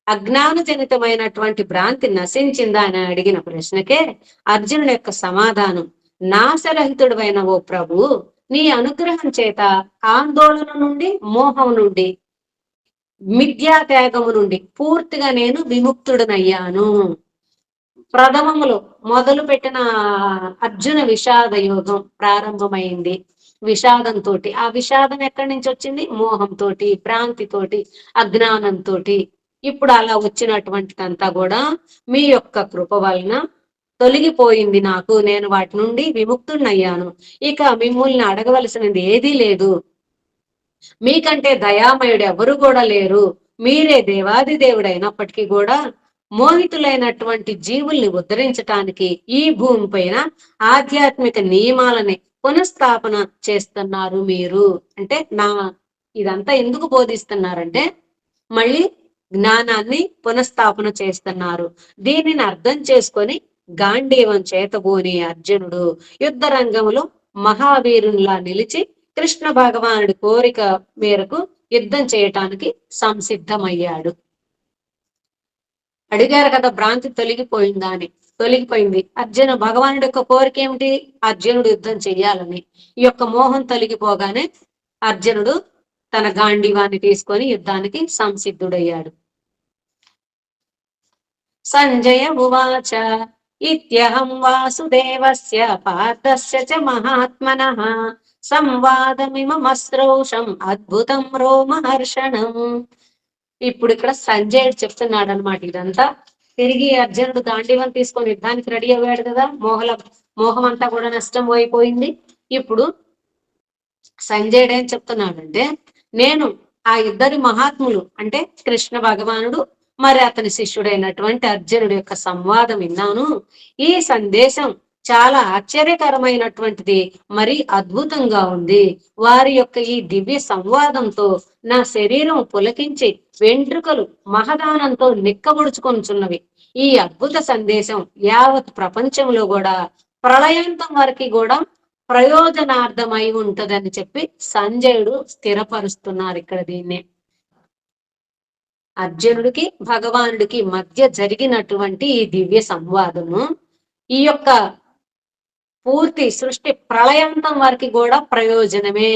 అజ్ఞానజనితమైనటువంటి భ్రాంతి నశించిందా అని అడిగిన ప్రశ్నకే అర్జునుడి యొక్క సమాధానం, నాశరహితుడైన ఓ ప్రభు, నీ అనుగ్రహం చేత ఆందోళన నుండి, మోహం నుండి, మిథ్యాత్యాగము నుండి పూర్తిగా నేను విముక్తుడనయ్యాను. ప్రథమములో మొదలు పెట్టిన అర్జున విషాద యోగం ప్రారంభమైంది. విషాదంతో, ఆ విషాదం ఎక్కడి నుంచి వచ్చింది? మోహంతో, భ్రాంతితోటి, అజ్ఞానంతో. ఇప్పుడు అలా వచ్చినటువంటిదంతా కూడా మీ యొక్క కృప వలన తొలగిపోయింది. నాకు, నేను వాటి నుండి విముక్తున్నయ్యాను. ఇక మిమ్మల్ని అడగవలసినది ఏదీ లేదు. మీకంటే దయామయుడు ఎవరు కూడా లేరు. మీరే దేవాది దేవుడు అయినప్పటికీ కూడా మోహితులైనటువంటి జీవుల్ని ఉద్ధరించటానికి ఈ భూమి పైన ఆధ్యాత్మిక నియమాలని పునఃస్థాపన చేస్తున్నారు మీరు. అంటే ఇదంతా ఎందుకు బోధిస్తున్నారంటే మళ్ళీ జ్ఞానాన్ని పునఃస్థాపన చేస్తున్నారు. దీనిని అర్థం చేసుకొని గాంధీవం చేతబోని అర్జునుడు యుద్ధ రంగంలో మహావీరునిలా నిలిచి కృష్ణ భగవానుడి కోరిక మేరకు యుద్ధం చేయటానికి సంసిద్ధమయ్యాడు. అడిగారు కదా భ్రాంతి తొలగిపోయిందా అని. తొలగిపోయింది. భగవానుడి యొక్క కోరిక ఏమిటి? అర్జునుడు యుద్ధం చెయ్యాలని. ఈ యొక్క మోహం తొలగిపోగానే అర్జునుడు తన గాంధీవాన్ని తీసుకొని యుద్ధానికి సంసిద్ధుడయ్యాడు. సంజయ ఉవాచ ఇత్యహం వాసుదేవస్య పార్థస్య చ మహాత్మనః సంవాదమిమమస్రౌషం అద్భుతం రోమహర్షణం. ఇప్పుడు ఇక్కడ సంజయుడు చెప్తున్నాడు అనమాట ఇదంతా. తిరిగి అర్జునుడు గాంధీవం తీసుకొని యుద్ధానికి రెడీ అయ్యాడు కదా. మోహం అంతా కూడా నష్టం అయిపోయింది. ఇప్పుడు సంజయుడు ఏం చెప్తున్నాడంటే, నేను ఆ ఇద్దరి మహాత్ములు అంటే కృష్ణ భగవానుడు మరి అతని శిష్యుడైనటువంటి అర్జునుడి యొక్క సంవాదం విన్నాను. ఈ సందేశం చాలా ఆశ్చర్యకరమైనటువంటిది, మరి అద్భుతంగా ఉంది. వారి యొక్క ఈ దివ్య సంవాదంతో నా శరీరం పులకించి వెంట్రుకలు మహదానంతో నిక్కబొడుచుకొనుచున్నవి. ఈ అద్భుత సందేశం యావత్ ప్రపంచంలో కూడా ప్రళయాంతం వరకు కూడా ప్రయోజనార్థమై ఉంటదని చెప్పి సంజయుడు స్థిరపరుస్తున్నారు ఇక్కడ దీన్ని. అర్జునుడికి భగవానుడికి మధ్య జరిగినటువంటి ఈ దివ్య సంవాదము ఈ యొక్క పూర్తి సృష్టి ప్రళయాంతం వరకు కూడా ప్రయోజనమే,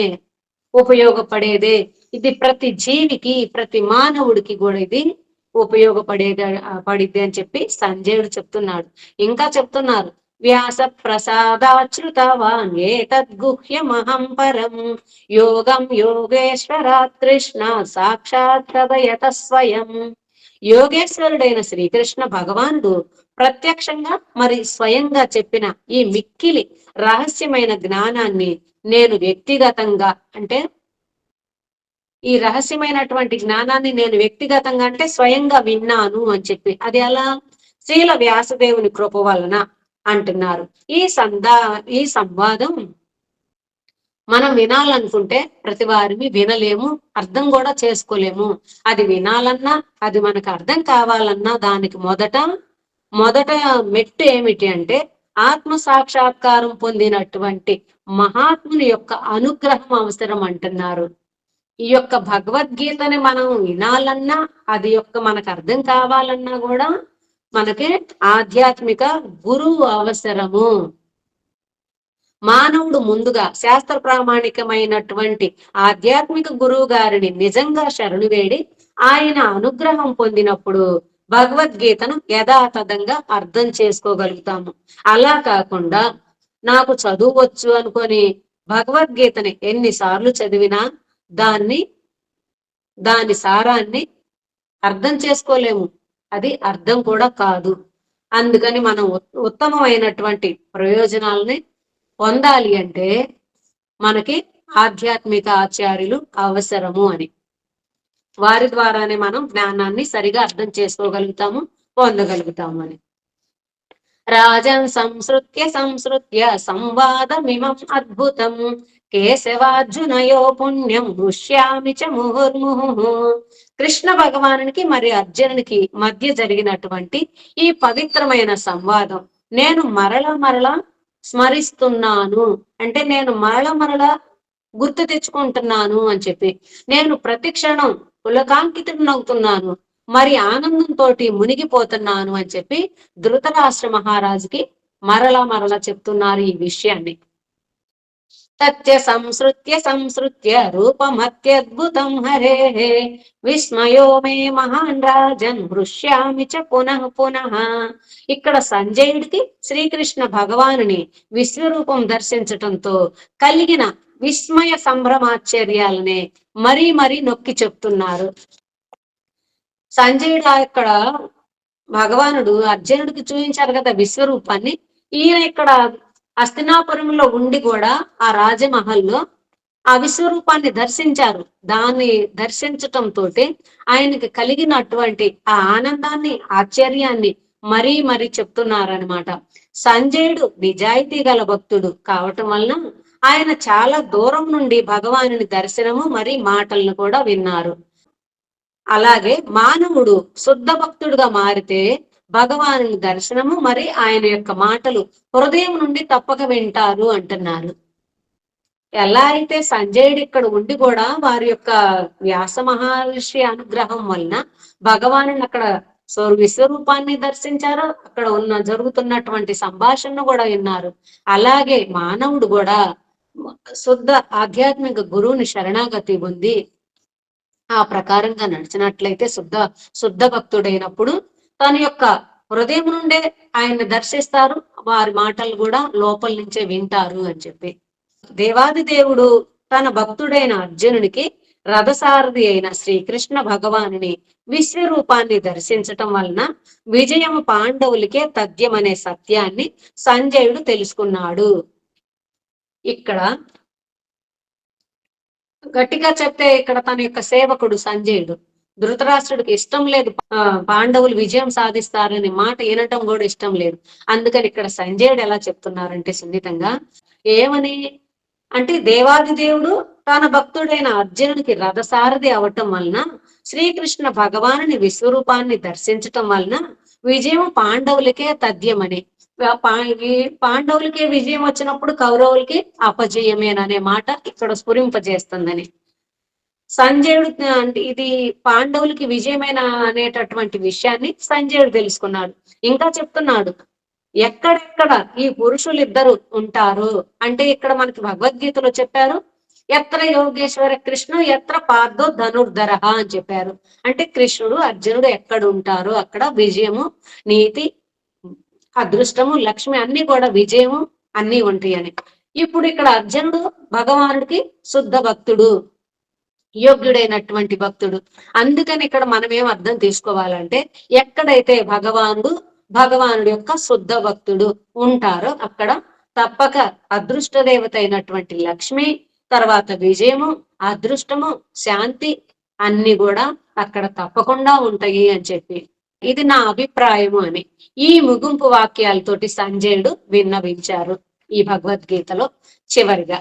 ఉపయోగపడేదే. ఇది ప్రతి జీవికి, ప్రతి మానవుడికి కూడా ఇది పడిద్ది అని చెప్పి సంజయుడు చెప్తున్నాడు. ఇంకా చెప్తున్నారు, వ్యాస ప్రసాదాచ్యుతవాన్ ఏతద్గుహ్యమహం పరం యోగం యోగేశ్వరాత్ కృష్ణ సాక్షాత్ కథయత స్వయం. యోగేశ్వరుడైన శ్రీకృష్ణ భగవానుడు ప్రత్యక్షంగా మరి స్వయంగా చెప్పిన ఈ మిక్కిలి రహస్యమైన జ్ఞానాన్ని నేను వ్యక్తిగతంగా అంటే ఈ రహస్యమైనటువంటి జ్ఞానాన్ని నేను వ్యక్తిగతంగా అంటే స్వయంగా విన్నాను అని చెప్పి, అది అలా శ్రీల వ్యాసదేవుని కృప వలన అంటున్నారు. ఈ సంవాదం మనం వినాలనుకుంటే ప్రతి వారిని వినలేము, అర్థం కూడా చేసుకోలేము. అది వినాలన్నా, అది మనకు అర్థం కావాలన్నా దానికి మొదట మెట్టు ఏమిటి అంటే ఆత్మ సాక్షాత్కారం పొందినటువంటి మహాత్ముని యొక్క అనుగ్రహం అవసరం అంటున్నారు. ఈ యొక్క భగవద్గీతని మనం వినాలన్నా, అది మనకు అర్థం కావాలన్నా కూడా మనకి ఆధ్యాత్మిక గురువు అవసరము. మానవుడు ముందుగా శాస్త్ర ప్రామాణికమైనటువంటి ఆధ్యాత్మిక గురువు గారిని నిజంగా శరణు వేడి ఆయన అనుగ్రహం పొందినప్పుడు భగవద్గీతను యథాతథంగా అర్థం చేసుకోగలుగుతాము. అలా కాకుండా నాకు చదువచ్చు అనుకొని భగవద్గీతని ఎన్నిసార్లు చదివినా దాని సారాన్ని అర్థం చేసుకోలేము. అది అర్థం కూడా కాదు. అందుకని మనం ఉత్తమమైనటువంటి ప్రయోజనాలని పొందాలి అంటే మనకి ఆధ్యాత్మిక ఆచార్యులు అవసరము అని. వారి ద్వారానే మనం జ్ఞానాన్ని సరిగా అర్థం చేసుకోగలుగుతాము, పొందగలుగుతాము అని. రాజన్ సంసృత్య సంవాదమిమం అద్భుతం కేశవార్జునయో పుణ్యం హృష్యామి చ ముహుర్ముహు. కృష్ణ భగవానునికి మరి అర్జునునికి మధ్య జరిగినటువంటి ఈ పవిత్రమైన సంవాదం నేను మరల స్మరిస్తున్నాను, అంటే నేను మరల గుర్తు తెచ్చుకుంటున్నాను అని చెప్పి, నేను ప్రతి క్షణం పులకాంకితుడినవుతున్నాను, మరి ఆనందంతో మునిగిపోతున్నాను అని చెప్పి ధృతరాష్ట్ర మహారాజుకి మరలా చెప్తున్నారు ఈ విషయాన్ని. తత్య సంసృత్య రూపమత్యద్భుతం హరే విస్మయో మే మహాన్ రాజన్ హృష్యామి చ పునః పునః. ఇక్కడ సంజయుడికి శ్రీకృష్ణ భగవానుని విశ్వరూపం దర్శించటంతో కలిగిన విస్మయ సంభ్రమాశ్చర్యాలనే మరీ నొక్కి చెప్తున్నారు. సంజయుడు ఇక్కడ భగవానుడు అర్జునుడికి చూపించారు కదా విశ్వరూపాన్ని. ఈయన ఇక్కడ హస్తినాపురంలో ఉండి కూడా ఆ రాజమహల్లో ఆ విశ్వరూపాన్ని దర్శించారు. దాన్ని దర్శించటంతో ఆయనకి కలిగినటువంటి ఆ ఆనందాన్ని, ఆశ్చర్యాన్ని మరీ చెప్తున్నారనమాట. సంజయుడు నిజాయితీ గల భక్తుడు కావటం వలన ఆయన చాలా దూరం నుండి భగవానుని దర్శనము మరి మాటలను కూడా విన్నారు. అలాగే మానవుడు శుద్ధ భక్తుడుగా మారితే భగవాను దర్శనము మరి ఆయన యొక్క మాటలు హృదయం నుండి తప్పక వింటారు అంటున్నారు. ఎలా అయితే సంజయుడు ఇక్కడ ఉండి కూడా వారి యొక్క వ్యాస మహర్షి అనుగ్రహం వలన భగవాను అక్కడ విశ్వరూపాన్ని దర్శించారు, అక్కడ జరుగుతున్నటువంటి సంభాషణను కూడా విన్నారు. అలాగే మానవుడు కూడా శుద్ధ ఆధ్యాత్మిక గురువుని శరణాగతి ఉంది ఆ ప్రకారంగా నడిచినట్లయితే శుద్ధ భక్తుడైనప్పుడు తన యొక్క హృదయం నుండే ఆయన్ని దర్శిస్తారు, వారి మాటలు కూడా లోపల నుంచే వింటారు అని చెప్పి. దేవాది దేవుడు తన భక్తుడైన అర్జునునికి రథసారథి అయిన శ్రీకృష్ణ భగవానుని విశ్వరూపాన్ని దర్శించటం వలన విజయం పాండవులకే తథ్యమనే సత్యాన్ని సంజయుడు తెలుసుకున్నాడు. ఇక్కడ గట్టిగా చెప్తే ఇక్కడ తన యొక్క సేవకుడు సంజయుడు ధృతరాష్ట్రుడికి ఇష్టం లేదు పాండవులు విజయం సాధిస్తారనే మాట వినటం కూడా ఇష్టం లేదు. అందుకని ఇక్కడ సంజయుడు ఎలా చెప్తున్నారంటే సున్నితంగా ఏమని అంటే దేవాది దేవుడు తన భక్తుడైన అర్జునుడికి రథసారథి అవటం వలన శ్రీకృష్ణ భగవానుని విశ్వరూపాన్ని దర్శించటం వలన విజయం పాండవులకే తథ్యమని, పాండవులకే విజయం వచ్చినప్పుడు కౌరవులకి అపజయమేననే మాట ఇక్కడ స్ఫురింపజేస్తుందని. సంజయుడు అంటే ఇది పాండవులకి విజయమైన అనేటటువంటి విషయాన్ని సంజయుడు తెలుసుకున్నాడు. ఇంకా చెప్తున్నాడు ఎక్కడెక్కడ ఈ పురుషులు ఇద్దరు ఉంటారు అంటే ఇక్కడ మనకి భగవద్గీతలో చెప్పారు ఎత్ర యోగేశ్వర కృష్ణుడు ఎత్ర పార్థో ధనుర్ధర అని చెప్పారు. అంటే కృష్ణుడు అర్జునుడు ఎక్కడ ఉంటారో అక్కడ విజయము, నీతి, అదృష్టము, లక్ష్మి అన్ని కూడా విజయము అన్ని ఉంటాయి అని. ఇప్పుడు ఇక్కడ అర్జునుడు భగవానుడికి శుద్ధ భక్తుడు, యోగ్యుడైనటువంటి భక్తుడు. అందుకని ఇక్కడ మనం ఏం అర్థం తీసుకోవాలంటే ఎక్కడైతే భగవానుడి యొక్క శుద్ధ భక్తుడు ఉంటారో అక్కడ తప్పక అదృష్ట దేవత అయినటువంటి లక్ష్మి, తర్వాత విజయము, అదృష్టము, శాంతి అన్ని కూడా అక్కడ తప్పకుండా ఉంటాయి అని చెప్పి ఇది నా అభిప్రాయము అని ఈ ముగింపు వాక్యాలతోటి సంజయుడు విన్నవించారు. ఈ భగవద్గీతలో చివరిగా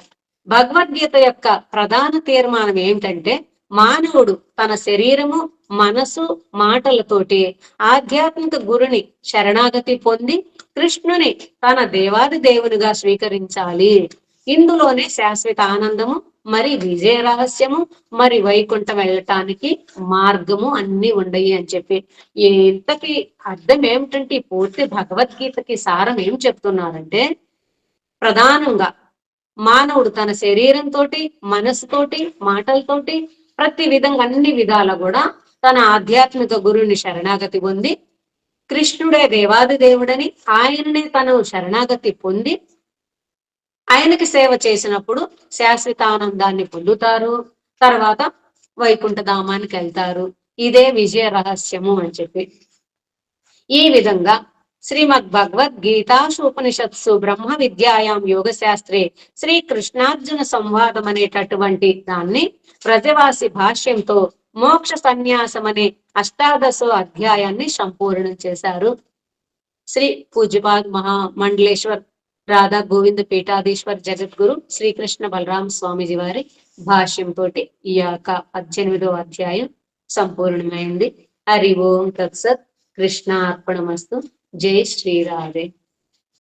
భగవద్గీత యొక్క ప్రధాన తీర్మానం ఏంటంటే మానవుడు తన శరీరము, మనసు, మాటలతోటి ఆధ్యాత్మిక గురుని శరణాగతి పొంది కృష్ణుని తన దేవాది దేవునిగా స్వీకరించాలి. ఇందులోనే శాశ్వత ఆనందము, మరి విజయ రహస్యము, మరి వైకుంఠం వెళ్ళటానికి మార్గము అన్ని ఉండయి అని చెప్పి ఇంతకి అర్థం ఏమిటంటే పూర్తి భగవద్గీతకి సారం ఏం చెప్తున్నారంటే ప్రధానంగా మానవుడు తన శరీరంతో, మనసుతోటి, మాటలతోటి ప్రతి విధంగా అన్ని విధాల కూడా తన ఆధ్యాత్మిక గురువుని శరణాగతి పొంది కృష్ణుడే దేవాది దేవుడని ఆయననే తను శరణాగతి పొంది ఆయనకి సేవ చేసినప్పుడు శాశ్వత ఆనందాన్ని పొందుతారు, తర్వాత వైకుంఠ ధామానికి వెళ్తారు. ఇదే విజయ రహస్యము అని చెప్పి ఈ విధంగా శ్రీమద్ భగవద్గీతాసూపనిషత్సు బ్రహ్మ విద్యాయాం యోగ శాస్త్రే శ్రీ కృష్ణార్జున సంవాదం అనేటటువంటి దాన్ని వ్రజవాసి భాష్యంతో మోక్ష సన్యాసం అనే 18వ అధ్యాయాన్ని సంపూర్ణం చేశారు. శ్రీ పూజ్యపాద్ మహామండలేశ్వర్ రాధా గోవింద పీఠాధీశ్వర్ జగద్గురు శ్రీకృష్ణ బలరామ స్వామిజీ వారి భాష్యంతో ఈ యొక్క 18వ అధ్యాయం సంపూర్ణమైంది. హరి ఓం తత్సత్. కృష్ణ అర్పణమస్తు. జై శ్రీరాధే.